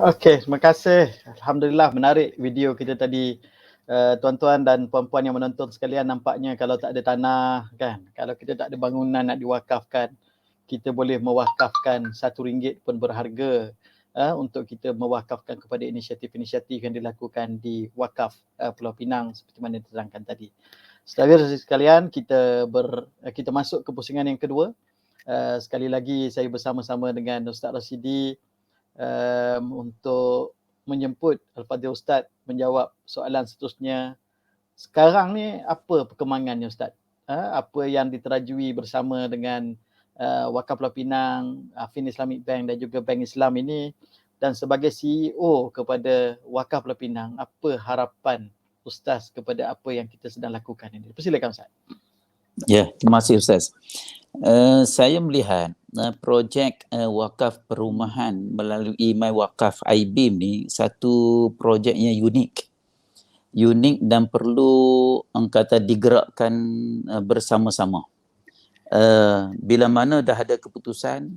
Okey, terima kasih. Alhamdulillah, menarik video kita tadi. Tuan-tuan dan puan-puan yang menonton sekalian, nampaknya kalau tak ada tanah kan, kalau kita tak ada bangunan nak diwakafkan, kita boleh mewakafkan RM1 pun berharga untuk kita mewakafkan kepada inisiatif-inisiatif yang dilakukan di Wakaf Pulau Pinang seperti mana diterangkan tadi. Saudara sekalian, kita masuk ke pusingan yang kedua. Sekali lagi saya bersama-sama dengan Ustaz Rashidi untuk menjemput Al-Fadhil Ustaz menjawab soalan seterusnya. Sekarang ni apa perkembangannya Ustaz? Apa yang diterajui bersama dengan Wakaf Pulau Pinang, Affin Islamic Bank dan juga Bank Islam ini, dan sebagai CEO kepada Wakaf Pulau Pinang, apa harapan Ustaz kepada apa yang kita sedang lakukan ini? Persilakan Ustaz. Ya, terima kasih Ustaz. Saya melihat projek wakaf perumahan melalui My Wakaf iBeam ni satu projeknya unik dan perlu kata digerakkan bersama-sama. Bila mana dah ada keputusan,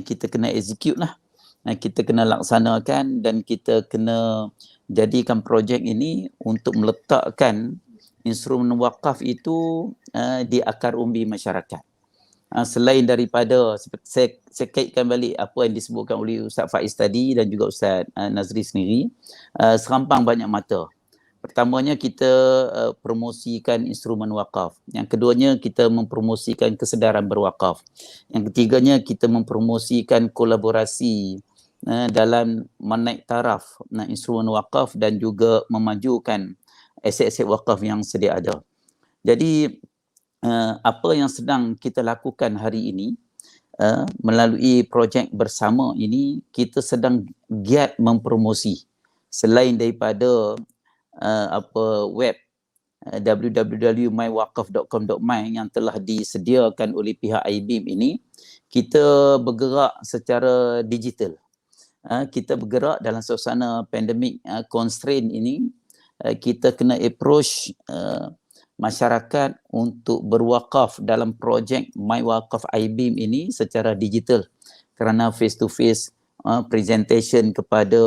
kita kena execute lah, kita kena laksanakan dan kita kena jadikan projek ini untuk meletakkan instrumen wakaf itu di akar umbi masyarakat. Selain daripada, saya kaitkan balik apa yang disebutkan oleh Ustaz Faiz tadi dan juga Ustaz Nazri sendiri, serampang banyak mata. Pertamanya kita promosikan instrumen wakaf. Yang keduanya kita mempromosikan kesedaran berwakaf. Yang ketiganya kita mempromosikan kolaborasi dalam menaik taraf instrumen wakaf dan juga memajukan aset-aset wakaf yang sedia ada. Jadi apa yang sedang kita lakukan hari ini melalui projek bersama ini, kita sedang giat mempromosi selain daripada web www.mywakaf.com.my yang telah disediakan oleh pihak iBeam ini, kita bergerak secara digital. Kita bergerak dalam suasana pandemik constraint ini, kita kena approach masyarakat untuk berwakaf dalam projek My Wakaf iBeam ini secara digital kerana face to face presentation kepada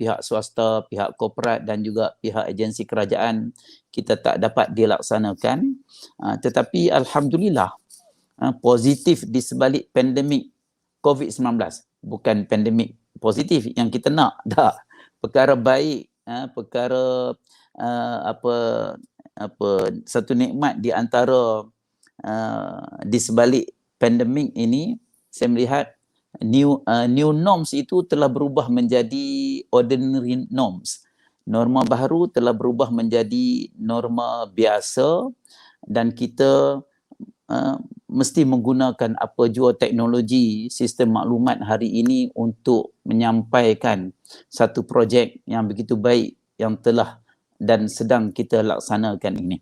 pihak swasta, pihak korporat dan juga pihak agensi kerajaan kita tak dapat dilaksanakan, tetapi alhamdulillah positif di sebalik pandemik COVID-19, bukan pandemik positif yang kita nak, dah perkara baik, perkara satu nikmat di antara di sebalik pandemik ini. Saya melihat new norms itu telah berubah menjadi ordinary norms. Norma baru telah berubah menjadi norma biasa dan kita mesti menggunakan apa jua teknologi sistem maklumat hari ini untuk menyampaikan satu projek yang begitu baik yang telah dan sedang kita laksanakan ini.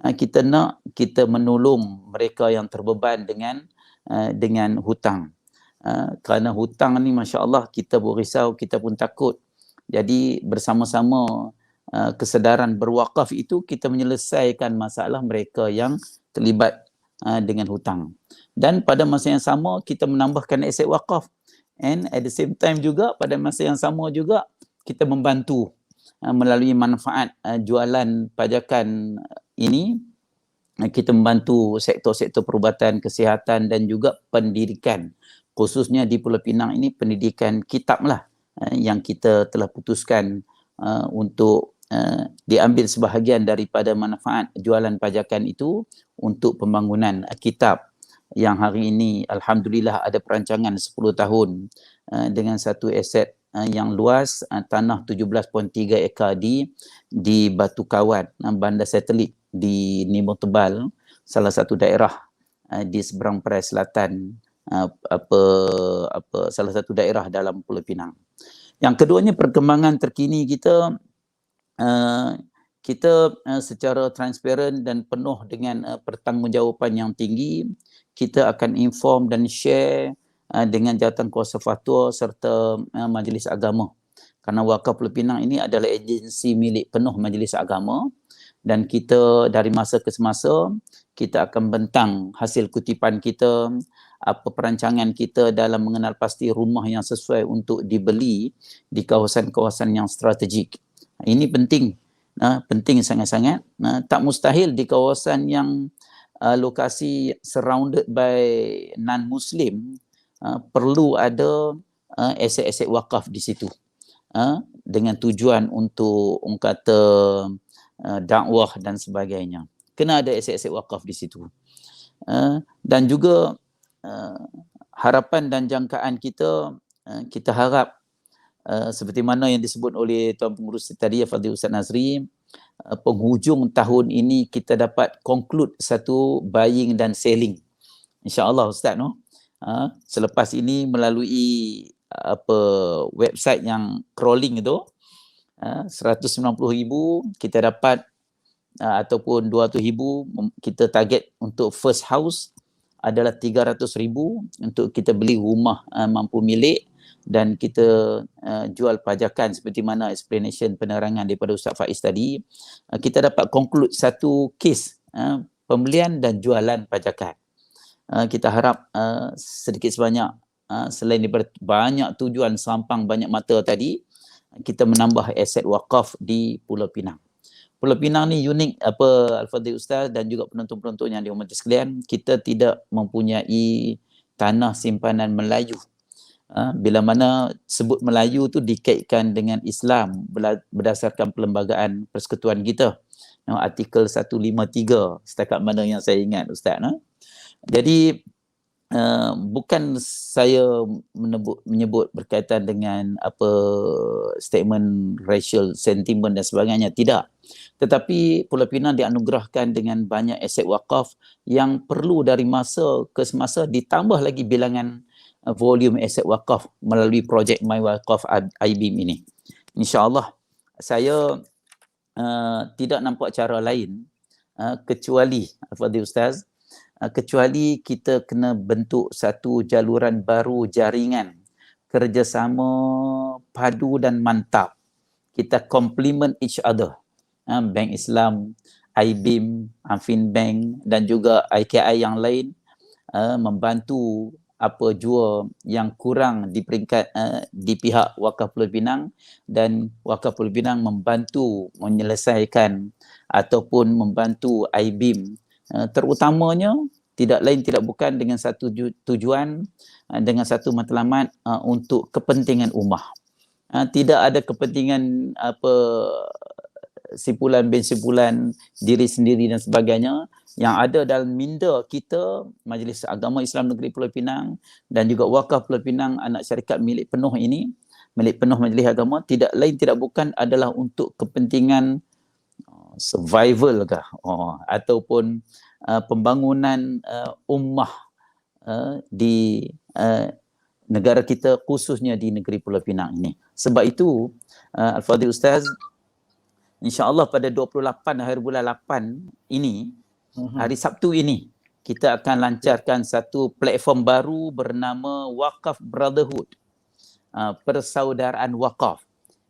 Kita nak kita menolong mereka yang terbeban dengan hutang. Kerana hutang ni masya-Allah kita pun risau, kita pun takut. Jadi bersama-sama kesedaran berwakaf itu kita menyelesaikan masalah mereka yang terlibat dengan hutang. Dan pada masa yang sama kita menambahkan aset wakaf. And at the same time juga pada masa yang sama juga kita membantu melalui manfaat jualan pajakan ini, kita membantu sektor-sektor perubatan, kesihatan dan juga pendidikan. Khususnya di Pulau Pinang ini pendidikan kitab lah yang kita telah putuskan untuk diambil sebahagian daripada manfaat jualan pajakan itu untuk pembangunan kitab yang hari ini alhamdulillah ada perancangan 10 tahun dengan satu aset yang luas, tanah 17.3 ekar di Batu Kawan, bandar satelit di Nimor Tebal, salah satu daerah di seberang Perai Selatan, salah satu daerah dalam Pulau Pinang. Yang keduanya perkembangan terkini kita secara transparan dan penuh dengan pertanggungjawaban yang tinggi, kita akan inform dan share dengan Jawatankuasa Fatwa serta Majlis Agama. Kerana Wakaf Pulau Pinang ini adalah agensi milik penuh Majlis Agama dan kita dari masa ke semasa kita akan bentang hasil kutipan kita, apa perancangan kita dalam mengenal pasti rumah yang sesuai untuk dibeli di kawasan-kawasan yang strategik. Ini penting, penting sangat-sangat. Tak mustahil di kawasan yang lokasi surrounded by non-Muslim, perlu ada aset-aset wakaf di situ dengan tujuan untuk dakwah dan sebagainya. Kena ada aset-aset wakaf di situ. Dan juga harapan dan jangkaan kita, kita harap seperti mana yang disebut oleh Tuan Pengurus tadi, Fadil Ustaz Nazri, penghujung tahun ini kita dapat conclude satu buying dan selling. InsyaAllah Ustaz, no? Selepas ini melalui website yang crawling itu, 190,000 kita dapat ataupun 200,000 kita target untuk first house adalah 300,000 untuk kita beli rumah mampu milik dan kita jual pajakan seperti mana explanation penerangan daripada Ustaz Faiz tadi. Kita dapat conclude satu kes pembelian dan jualan pajakan. Kita harap sedikit sebanyak selain daripada banyak tujuan serampang banyak mata tadi, kita menambah aset wakaf di Pulau Pinang. Pulau Pinang ni unik Al-Fadhil Ustaz dan juga penonton-penonton yang dihormati sekalian, kita tidak mempunyai tanah simpanan Melayu. Bila mana sebut Melayu tu dikaitkan dengan Islam berdasarkan perlembagaan persekutuan kita. Artikel 153 setakat mana yang saya ingat Ustaz. Jadi bukan saya menyebut berkaitan dengan statement racial sentiment dan sebagainya, tidak. Tetapi Pulau Pinang dianugerahkan dengan banyak aset wakaf yang perlu dari masa ke semasa ditambah lagi bilangan volume aset wakaf melalui projek My Wakaf IBIM ini. InsyaAllah saya tidak nampak cara lain kecuali Al-Fadhil Ustaz, kecuali kita kena bentuk satu jaluran baru jaringan kerjasama padu dan mantap. Kita complement each other. Bank Islam, IBIM, Afin Bank dan juga IKI yang lain membantu apa jua yang kurang di peringkat di pihak Wakaf Pulau Pinang, dan Wakaf Pulau Pinang membantu menyelesaikan ataupun membantu IBIM, terutamanya tidak lain tidak bukan dengan satu tujuan, dengan satu matlamat untuk kepentingan ummah. Tidak ada kepentingan simpulan bin simpulan diri sendiri dan sebagainya. Yang ada dalam minda kita, Majlis Agama Islam Negeri Pulau Pinang dan juga Wakaf Pulau Pinang anak syarikat milik penuh ini milik penuh Majlis Agama tidak lain tidak bukan adalah untuk kepentingan survival kah ataupun pembangunan ummah di negara kita, khususnya di negeri Pulau Pinang ini. Sebab itu Al-Fadhil Ustaz, insya-Allah pada 28 hari bulan 8 ini, hari Sabtu ini, kita akan lancarkan satu platform baru bernama Wakaf Brotherhood, persaudaraan wakaf.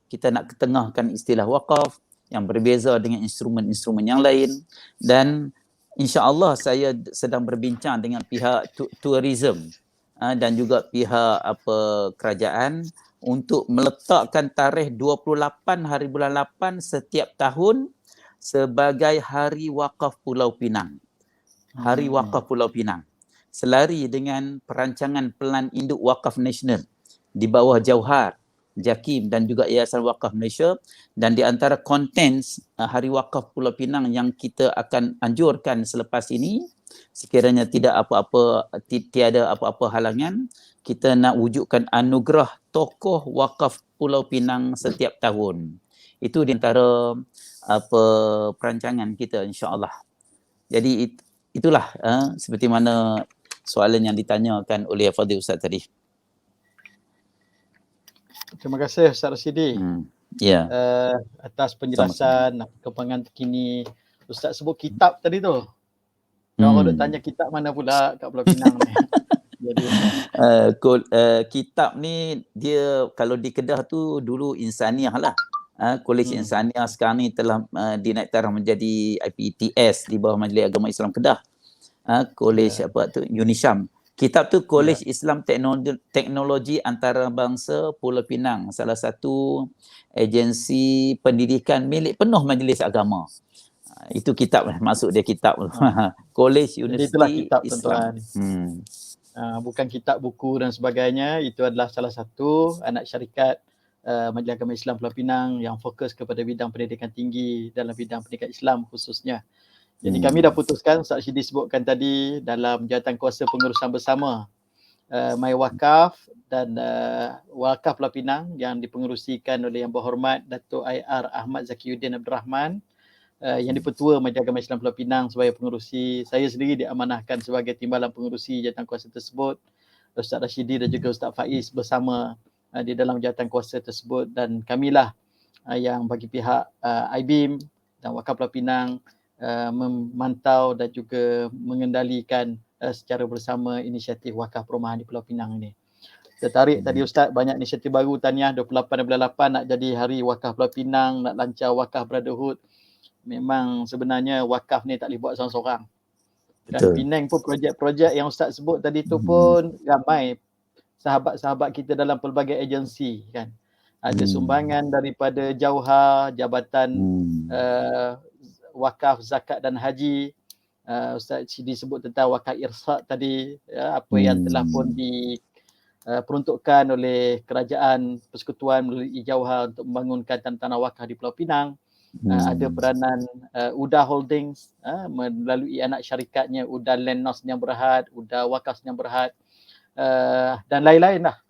Kita nak ketengahkan istilah wakaf yang berbeza dengan instrumen-instrumen yang lain, dan insya-Allah saya sedang berbincang dengan pihak tourism dan juga pihak kerajaan untuk meletakkan tarikh 28 hari bulan 8 setiap tahun sebagai Hari Wakaf Pulau Pinang. Hari Wakaf Pulau Pinang. Selari dengan perancangan Pelan Induk Wakaf Nasional di bawah Jauhar, JAKIM dan juga Yayasan Wakaf Malaysia, dan di antara konten Hari Wakaf Pulau Pinang yang kita akan anjurkan selepas ini, sekiranya tiada apa-apa halangan, kita nak wujudkan anugerah tokoh wakaf Pulau Pinang setiap tahun. Itu di antara perancangan kita, insya-Allah. Jadi itulah seperti mana soalan yang ditanyakan oleh Fadhil Ustaz tadi. Terima kasih Ustaz Rashidi atas penjelasan perkembangan terkini. Ustaz sebut kitab tadi tu. Kalau duk tanya kitab mana pula kat Pulau Pinang ni. Jadi kitab ni dia kalau di Kedah tu dulu Insaniah lah. Kolej Insaniah sekarang ni telah dinaik taraf menjadi IPTS di bawah Majlis Agama Islam Kedah. Kolej UNISYAM. Kitab tu Kolej Islam Teknologi Antarabangsa Pulau Pinang, salah satu agensi pendidikan milik penuh Majlis Agama. Itu kitab, masuk dia kitab. Kolej Universiti kitab, Islam. Bukan kitab buku dan sebagainya. Itu adalah salah satu anak syarikat Majlis Agama Islam Pulau Pinang yang fokus kepada bidang pendidikan tinggi dalam bidang pendidikan Islam khususnya. Jadi kami dah putuskan, Ustaz Rashidi sebutkan tadi, dalam Jawatankuasa Pengurusan Bersama My Wakaf dan Wakaf Pulau Pinang yang dipengerusikan oleh Yang Berhormat Datuk IR Ahmad Zakiyuddin Abdul Rahman, yang dipertua Majlis Agama Islam Pulau Pinang sebagai pengerusi. Saya sendiri diamanahkan sebagai timbalan pengerusi jawatankuasa tersebut. Ustaz Rashidi dan juga Ustaz Faiz bersama di dalam jawatankuasa tersebut, dan kamilah yang bagi pihak IBIM dan Wakaf Pulau Pinang memantau dan juga mengendalikan secara bersama inisiatif Wakaf Perumahan di Pulau Pinang ini. Tertarik tadi Ustaz, banyak inisiatif baru tahniah 28 bulan 8 nak jadi Hari Wakaf Pulau Pinang, nak lancar Wakaf Brotherhood. Memang sebenarnya wakaf ni tak boleh buat seorang-seorang. Dan Penang pun projek-projek yang Ustaz sebut tadi tu pun ramai sahabat-sahabat kita dalam pelbagai agensi kan. Ada sumbangan daripada Jauhar, Jabatan Wakaf Zakat dan Haji. Ustaz Rashidi sebut tentang Wakaf Irsad tadi, apa yang telah pun diperuntukkan oleh Kerajaan Persekutuan melalui Jauhar untuk membangunkan tanah wakaf di Pulau Pinang. Ada peranan UDA Holdings melalui anak syarikatnya UDA Landnos yang Berhad, UDA Wakaf yang Berhad, dan lain-lain lah.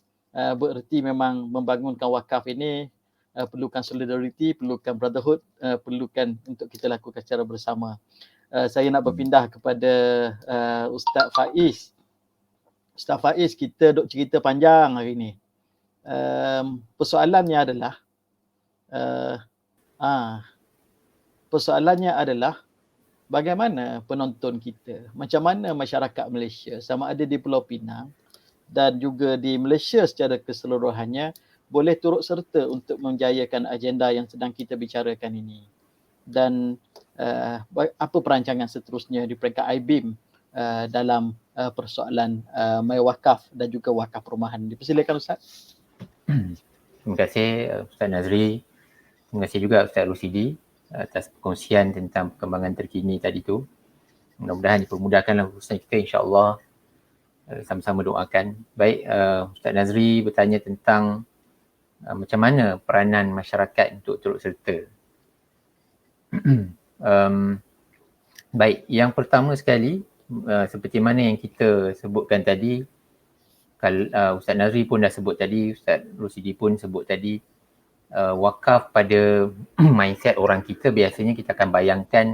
Bererti memang membangunkan wakaf ini perlukan solidariti, perlukan brotherhood, perlukan untuk kita lakukan secara bersama. Saya nak berpindah kepada Ustaz Faiz. Ustaz Faiz, kita duk cerita panjang hari ni. Persoalannya adalah bagaimana penonton kita, macam mana masyarakat Malaysia sama ada di Pulau Pinang dan juga di Malaysia secara keseluruhannya boleh turut serta untuk menjayakan agenda yang sedang kita bicarakan ini. Dan apa perancangan seterusnya di peringkat IBIM dalam persoalan My Wakaf dan juga wakaf perumahan. Dipersilakan Ustaz. Terima kasih Ustaz Nazri. Terima kasih juga Ustaz Rashidi atas perkongsian tentang perkembangan terkini tadi tu. Mudah-mudahan dipermudahkanlah urusan kita, insya-Allah. Sama-sama doakan. Baik, Ustaz Nazri bertanya tentang macam mana peranan masyarakat untuk turut serta. Baik, yang pertama sekali, seperti mana yang kita sebutkan tadi, Ustaz Nazri pun dah sebut tadi, Ustaz Rosidi pun sebut tadi, wakaf pada mindset orang kita biasanya kita akan bayangkan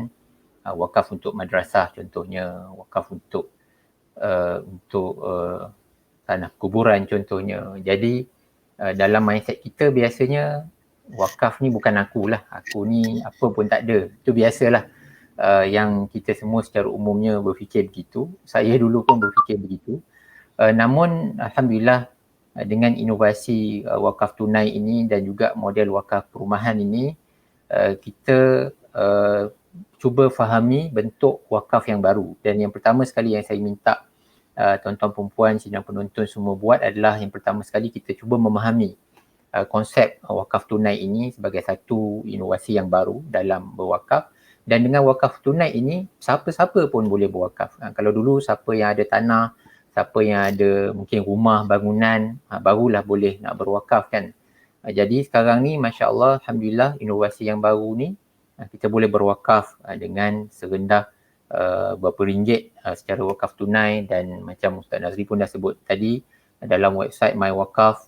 wakaf untuk madrasah contohnya, wakaf untuk tanah kuburan contohnya. Jadi dalam mindset kita biasanya wakaf ni bukan akulah, aku ni apa pun tak ada. Itu biasalah yang kita semua secara umumnya berfikir begitu. Saya dulu pun berfikir begitu. Namun alhamdulillah dengan inovasi wakaf tunai ini dan juga model wakaf perumahan ini, kita cuba fahami bentuk wakaf yang baru. Dan yang pertama sekali yang saya minta tuan-tuan perempuan, sidang penonton semua buat adalah yang pertama sekali kita cuba memahami konsep wakaf tunai ini sebagai satu inovasi yang baru dalam berwakaf. Dan dengan wakaf tunai ini, siapa-siapa pun boleh berwakaf. Kalau dulu siapa yang ada tanah, siapa yang ada mungkin rumah, bangunan, barulah boleh nak berwakaf kan. Jadi sekarang ni Masya Allah, alhamdulillah inovasi yang baru ni, kita boleh berwakaf dengan serendah berapa ringgit secara wakaf tunai. Dan macam Ustaz Nazri pun dah sebut tadi, dalam website My Wakaf,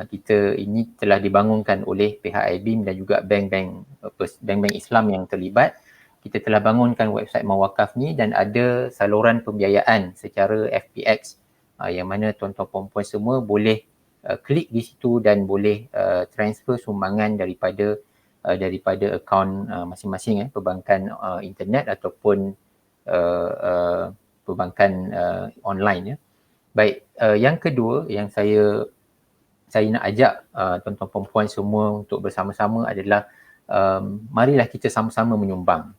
kita ini telah dibangunkan oleh pihak IBIM dan juga bank-bank Islam yang terlibat. Kita telah bangunkan website My Wakaf ni dan ada saluran pembiayaan secara FPX yang mana tuan-tuan perempuan semua boleh klik di situ dan boleh transfer sumbangan daripada akaun masing-masing, perbankan internet ataupun perbankan online ya. Baik, yang kedua yang saya nak ajak tuan-tuan perempuan semua untuk bersama-sama adalah marilah kita sama-sama menyumbang.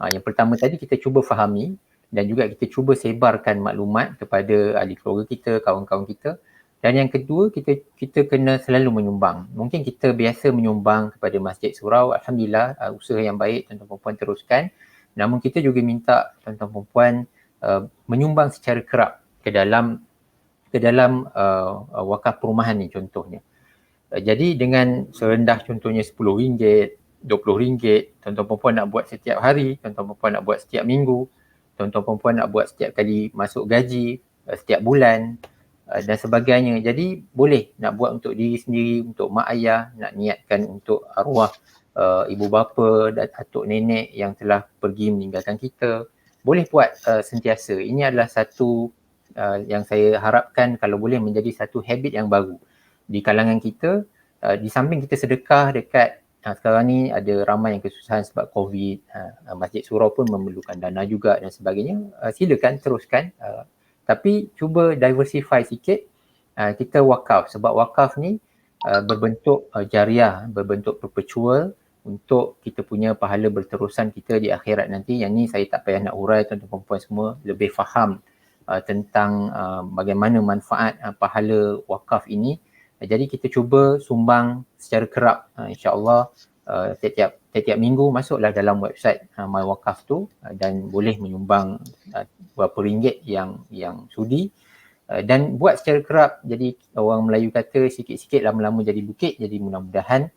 Yang pertama tadi kita cuba fahami dan juga kita cuba sebarkan maklumat kepada ahli keluarga kita, kawan-kawan kita. Dan yang kedua, kita kena selalu menyumbang. Mungkin kita biasa menyumbang kepada Masjid Surau, alhamdulillah usaha yang baik tuan-tuan perempuan teruskan. Namun kita juga minta tuan-tuan perempuan menyumbang secara kerap ke dalam wakaf perumahan ni contohnya. Jadi dengan serendah contohnya RM10, RM20, tuan-tuan perempuan nak buat setiap hari, tuan-tuan perempuan nak buat setiap minggu, tuan-tuan perempuan nak buat setiap kali masuk gaji, setiap bulan dan sebagainya. Jadi boleh nak buat untuk diri sendiri, untuk mak ayah, nak niatkan untuk arwah ibu bapa dan atuk nenek yang telah pergi meninggalkan kita. Boleh buat sentiasa. Ini adalah satu yang saya harapkan kalau boleh menjadi satu habit yang baru di kalangan kita. Di samping kita sedekah dekat sekarang ni ada ramai yang kesusahan sebab COVID, Masjid Surau pun memerlukan dana juga dan sebagainya. Silakan teruskan, tapi cuba diversify sikit. Kita wakaf sebab wakaf ni berbentuk jariah, berbentuk perpetual untuk kita punya pahala berterusan kita di akhirat nanti. Yang ni saya tak payah nak urai, tuan-tuan perempuan semua lebih faham tentang bagaimana manfaat pahala wakaf ini. Jadi kita cuba sumbang secara kerap, insya-Allah setiap minggu masuklah dalam website My Wakaf tu dan boleh menyumbang berapa ringgit yang sudi dan buat secara kerap. Jadi orang Melayu kata sikit-sikit lama-lama jadi bukit. Jadi mudah-mudahan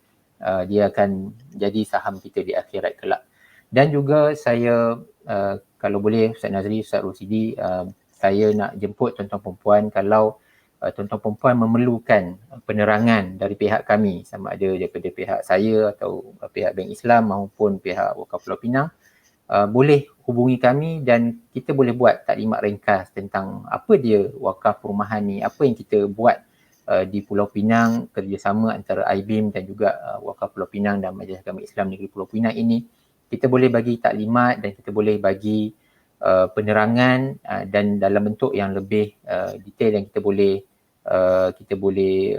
dia akan jadi saham kita di akhirat kelak. Dan juga saya kalau boleh Ustaz Nazri, Ustaz Rosidi, saya nak jemput tuan-tuan perempuan kalau tuan-tuan perempuan memerlukan penerangan dari pihak kami, sama ada daripada pihak saya atau pihak Bank Islam maupun pihak Wakaf Pulau Pinang, boleh hubungi kami dan kita boleh buat taklimat ringkas tentang apa dia wakaf perumahan ni, apa yang kita buat di Pulau Pinang, kerjasama antara IBIM dan juga Wakaf Pulau Pinang dan Majlis Agama Islam Negeri Pulau Pinang ini. Kita boleh bagi taklimat dan kita boleh bagi penerangan dan dalam bentuk yang lebih detail yang kita boleh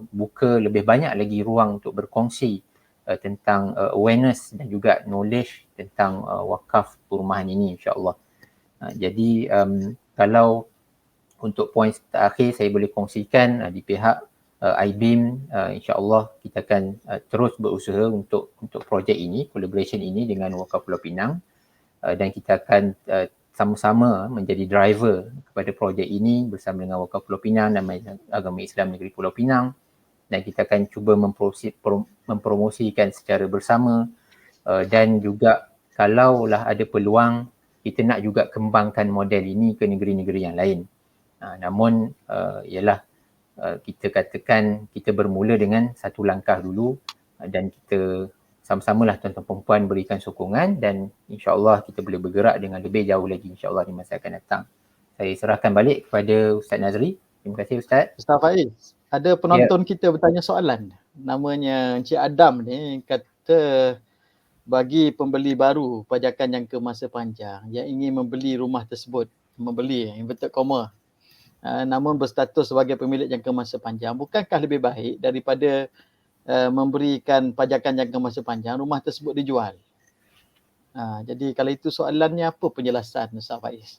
buka lebih banyak lagi ruang untuk berkongsi tentang awareness dan juga knowledge tentang wakaf perumahan ini, insya-Allah. Jadi kalau untuk poin terakhir saya boleh kongsikan di pihak IBIM, insya-Allah kita akan terus berusaha untuk projek ini, collaboration ini dengan Wakaf Pulau Pinang, dan kita akan sama-sama menjadi driver kepada projek ini bersama dengan Wakaf Pulau Pinang dan Majlis Agama Islam Negeri Pulau Pinang, dan kita akan cuba mempromosikan secara bersama dan juga kalaulah ada peluang kita nak juga kembangkan model ini ke negeri-negeri yang lain. Namun ialah kita katakan kita bermula dengan satu langkah dulu dan kita sama-samalah tuan-tuan perempuan berikan sokongan dan insya-Allah kita boleh bergerak dengan lebih jauh lagi insya-Allah di masa akan datang. Saya serahkan balik kepada Ustaz Nazri. Terima kasih Ustaz. Ustaz Faiz, ada penonton kita bertanya soalan. Namanya Encik Adam ni kata bagi pembeli baru pajakan jangka masa panjang yang ingin membeli rumah tersebut, inverted comma, namun berstatus sebagai pemilik jangka masa panjang, bukankah lebih baik daripada memberikan pajakan jangka masa panjang, rumah tersebut dijual? Jadi kalau itu soalannya, apa penjelasan Ustaz Faiz?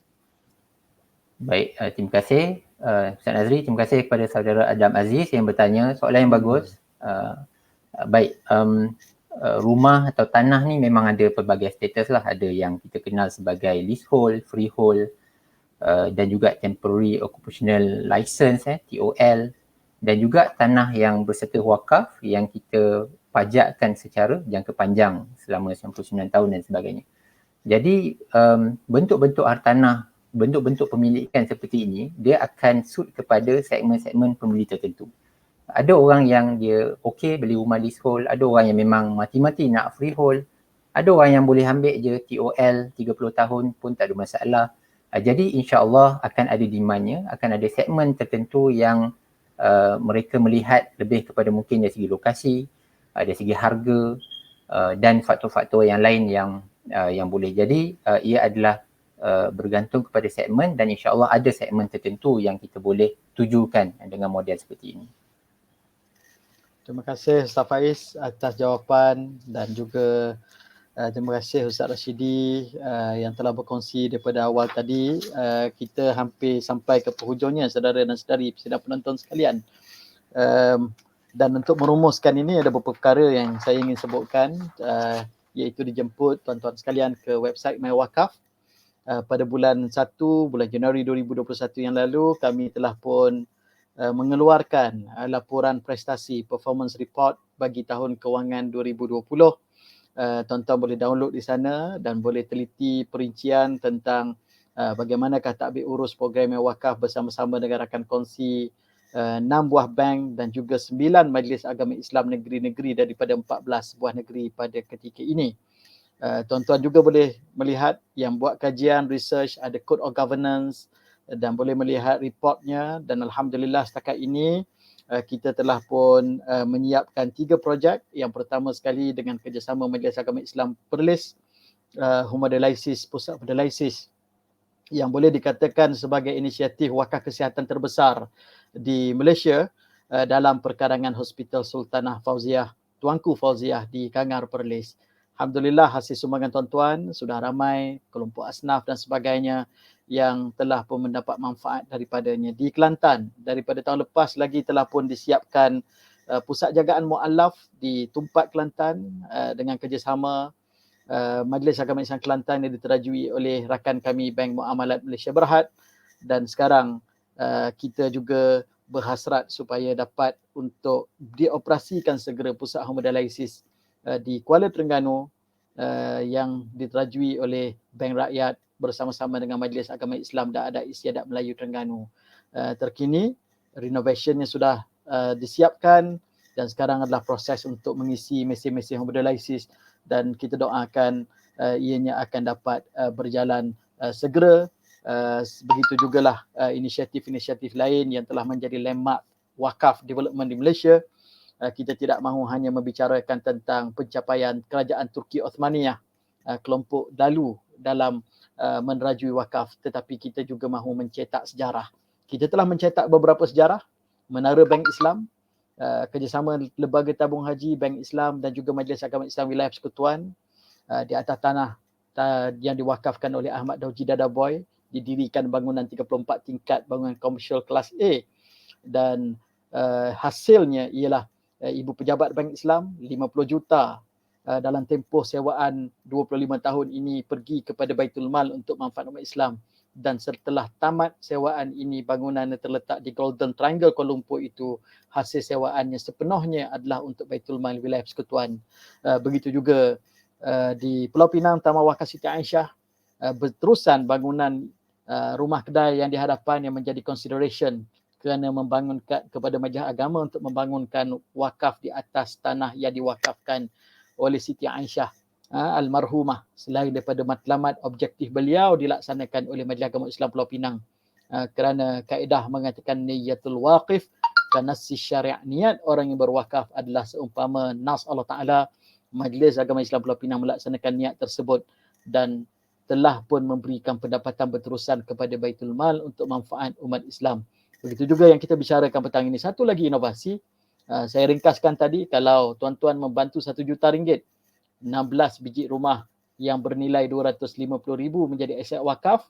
Baik, terima kasih Ustaz Nazri. Terima kasih kepada saudara Adam Aziz yang bertanya soalan yang bagus. Baik, rumah atau tanah ni memang ada pelbagai status lah. Ada yang kita kenal sebagai leasehold, freehold dan juga temporary occupational license TOL, dan juga tanah yang berserta wakaf yang kita pajakkan secara jangka panjang selama 99 tahun dan sebagainya. Jadi bentuk-bentuk hartanah, bentuk-bentuk pemilikan seperti ini dia akan suit kepada segmen-segmen pembeli tertentu. Ada orang yang dia okey beli rumah leasehold, ada orang yang memang mati-mati nak freehold, ada orang yang boleh ambil je TOL 30 tahun pun tak ada masalah. Jadi insya-Allah akan ada demandnya, akan ada segmen tertentu yang mereka melihat lebih kepada mungkin dari segi lokasi, dari segi harga dan faktor-faktor yang lain yang boleh. Jadi ia adalah bergantung kepada segmen dan insya-Allah ada segmen tertentu yang kita boleh tujukan dengan model seperti ini. Terima kasih Ustaz Faiz atas jawapan dan juga terima kasih Ustaz Rashidi yang telah berkongsi daripada awal tadi. Kita hampir sampai ke penghujungnya saudara dan saudari sidang penonton sekalian. Dan untuk merumuskan ini ada beberapa perkara yang saya ingin sebutkan, iaitu dijemput tuan-tuan sekalian ke website MyWakaf. Pada bulan Januari 2021 yang lalu kami telah pun mengeluarkan laporan prestasi performance report bagi tahun kewangan 2020. Tuan-tuan boleh download di sana dan boleh teliti perincian tentang bagaimanakah tadbir urus program wakaf bersama-sama dengan rakan kongsi 6 buah bank dan juga 9 majlis agama Islam negeri-negeri daripada 14 buah negeri pada ketika ini. Tuan-tuan juga boleh melihat yang buat kajian, research, ada code of governance dan boleh melihat reportnya dan Alhamdulillah setakat ini kita telah pun menyiapkan 3 projek. Yang pertama sekali dengan kerjasama Majlis Agama Islam Perlis, Homodialisis, Pusat Homodialisis yang boleh dikatakan sebagai inisiatif wakaf kesihatan terbesar di Malaysia dalam perkarangan Hospital Sultanah Fauziah, Tuanku Fauziah di Kangar Perlis. Alhamdulillah hasil sumbangan tuan-tuan sudah ramai kelompok asnaf dan sebagainya yang telah pun mendapat manfaat daripadanya. Di Kelantan daripada tahun lepas lagi telah pun disiapkan pusat jagaan mu'alaf di Tumpat Kelantan dengan kerjasama Majlis Agama Islam Kelantan yang diterajui oleh rakan kami Bank Muamalat Malaysia Berhad, dan sekarang kita juga berhasrat supaya dapat untuk dioperasikan segera pusat homodialisis di Kuala Terengganu yang diterajui oleh Bank Rakyat bersama-sama dengan Majlis Agama Islam dan Adat Istiadat Melayu Terengganu. Terkini renovationnya sudah disiapkan dan sekarang adalah proses untuk mengisi mesin-mesin homodialisis dan kita doakan ianya akan dapat berjalan segera. Begitu jugalah inisiatif-inisiatif lain yang telah menjadi landmark wakaf development di Malaysia. Kita tidak mahu hanya membicarakan tentang pencapaian kerajaan Turki Osmaniyah, kelompok Dalu dalam menerajui wakaf, tetapi kita juga mahu mencetak sejarah. Kita telah mencetak beberapa sejarah, Menara Bank Islam, kerjasama Lembaga Tabung Haji Bank Islam dan juga Majlis Agama Islam Wilayah Persekutuan di atas tanah yang diwakafkan oleh Ahmad Dauji Dadaboy, didirikan bangunan 34 tingkat, bangunan komersial kelas A, dan hasilnya ialah ibu pejabat Bank Islam 50 juta dalam tempoh sewaan 25 tahun ini pergi kepada Baitul Mal untuk manfaat umat Islam, dan setelah tamat sewaan ini bangunan yang terletak di Golden Triangle Kuala Lumpur itu hasil sewaannya sepenuhnya adalah untuk Baitul Mal Wilayah Persekutuan. Begitu juga di Pulau Pinang Taman Wakaf Siti Aisyah, berterusan bangunan rumah kedai yang di hadapan yang menjadi consideration kerana membangunkan kepada majlis agama untuk membangunkan wakaf di atas tanah yang diwakafkan oleh Siti Aisyah almarhumah. Selain daripada matlamat objektif beliau dilaksanakan oleh Majlis Agama Islam Pulau Pinang kerana kaedah mengatakan niyatul waqif kerana si syariat, niat orang yang berwakaf adalah seumpama nas Allah Ta'ala. Majlis Agama Islam Pulau Pinang melaksanakan niat tersebut dan telah pun memberikan pendapatan berterusan kepada Baitul Mal untuk manfaat umat Islam. Begitu juga yang kita bicarakan petang ini. Satu lagi inovasi, saya ringkaskan tadi, kalau tuan-tuan membantu RM1 juta, 16 biji rumah yang bernilai RM250,000 menjadi aset wakaf,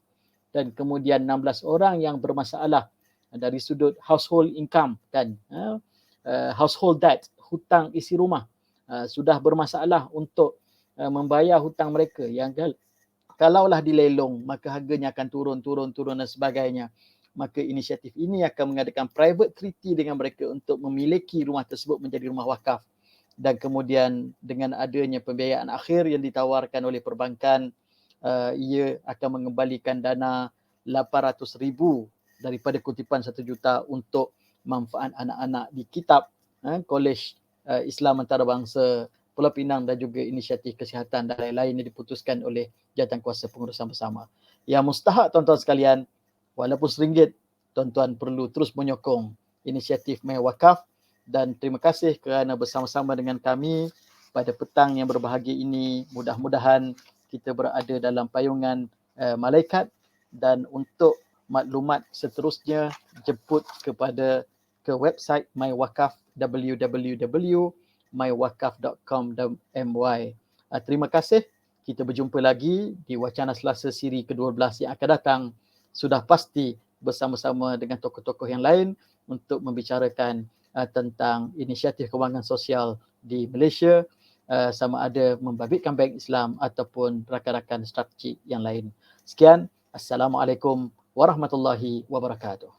dan kemudian 16 orang yang bermasalah dari sudut household income dan household debt, hutang isi rumah, sudah bermasalah untuk membayar hutang mereka yang kalaulah dilelong maka harganya akan turun dan sebagainya. Maka inisiatif ini akan mengadakan private treaty dengan mereka untuk memiliki rumah tersebut menjadi rumah wakaf. Dan kemudian dengan adanya pembiayaan akhir yang ditawarkan oleh perbankan, ia akan mengembalikan dana 800,000 daripada kutipan 1 juta untuk manfaat anak-anak di kitab Kolej Islam Antarabangsa Pulau Pinang dan juga inisiatif kesihatan dan lain-lain yang diputuskan oleh Jawatankuasa Pengurusan Bersama. Yang mustahak tuan-tuan sekalian, walaupun RM1, tuan-tuan perlu terus menyokong inisiatif My Wakaf, dan terima kasih kerana bersama-sama dengan kami pada petang yang berbahagia ini. Mudah-mudahan kita berada dalam payungan malaikat, dan untuk maklumat seterusnya jemput ke website My Wakaf, www.mywakaf.com.my. Terima kasih. Kita berjumpa lagi di Wacana Selasa siri ke-12 yang akan datang. Sudah pasti bersama-sama dengan tokoh-tokoh yang lain untuk membicarakan tentang inisiatif kewangan sosial di Malaysia, sama ada membabitkan bank Islam ataupun rakan-rakan strategik yang lain. Sekian. Assalamualaikum warahmatullahi wabarakatuh.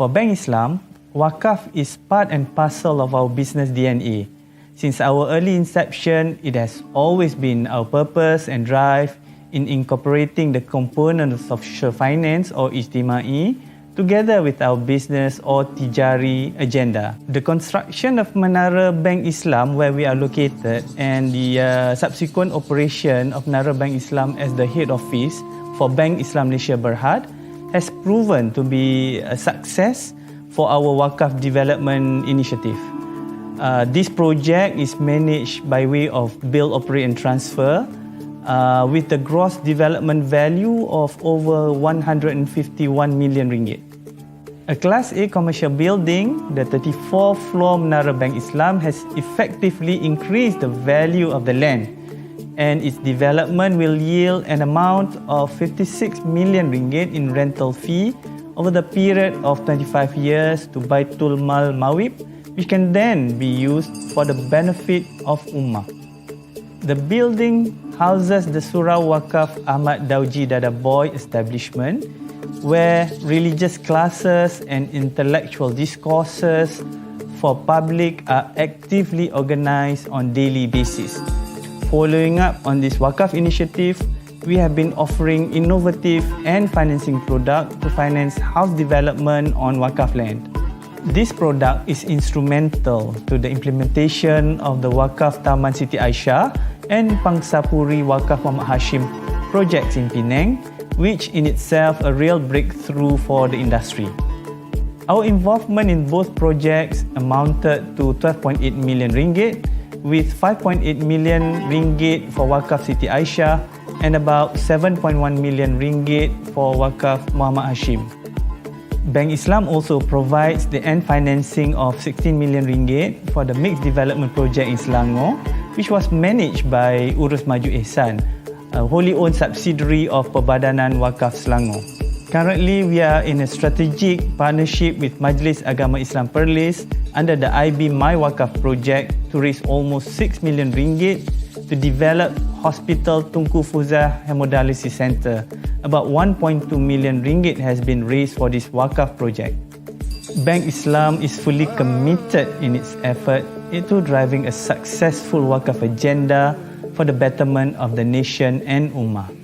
For Bank Islam, wakaf is part and parcel of our business DNA. Since our early inception, it has always been our purpose and drive in incorporating the components of social finance or ijtimai together with our business or tijari agenda. The construction of Menara Bank Islam, where we are located, and the subsequent operation of Menara Bank Islam as the head office for Bank Islam Malaysia Berhad has proven to be a success for our Wakaf Development Initiative. This project is managed by way of build, operate and transfer with the gross development value of over 151 million ringgit. A Class A commercial building, the 34th floor Menara Bank Islam, has effectively increased the value of the land, and its development will yield an amount of 56 million ringgit in rental fee over the period of 25 years to Baitul Mal Mawib, which can then be used for the benefit of Ummah. The building houses the Surau Wakaf Ahmad Dauji Dadaboy establishment, where religious classes and intellectual discourses for public are actively organized on daily basis. Following up on this Wakaf initiative, we have been offering innovative and financing product to finance house development on Wakaf land. This product is instrumental to the implementation of the Wakaf Taman Siti Aisyah and Pangsapuri Wakaf Muhammad Hashim projects in Penang, which in itself a real breakthrough for the industry. Our involvement in both projects amounted to 12.8 million ringgit, with 5.8 million ringgit for Wakaf Siti Aisyah and about 7.1 million ringgit for Wakaf Muhammad Hashim. Bank Islam also provides the end financing of 16 million ringgit for the mixed development project in Selangor, which was managed by Urus Maju Ihsan, a wholly owned subsidiary of Perbadanan Wakaf Selangor. Currently, we are in a strategic partnership with Majlis Agama Islam Perlis under the IB My Wakaf project to raise almost 6 million ringgit to develop Hospital Tunku Fuzah Hemodialysis Center. About 1.2 million ringgit has been raised for this Wakaf project. Bank Islam is fully committed in its effort into driving a successful Wakaf agenda for the betterment of the nation and Ummah.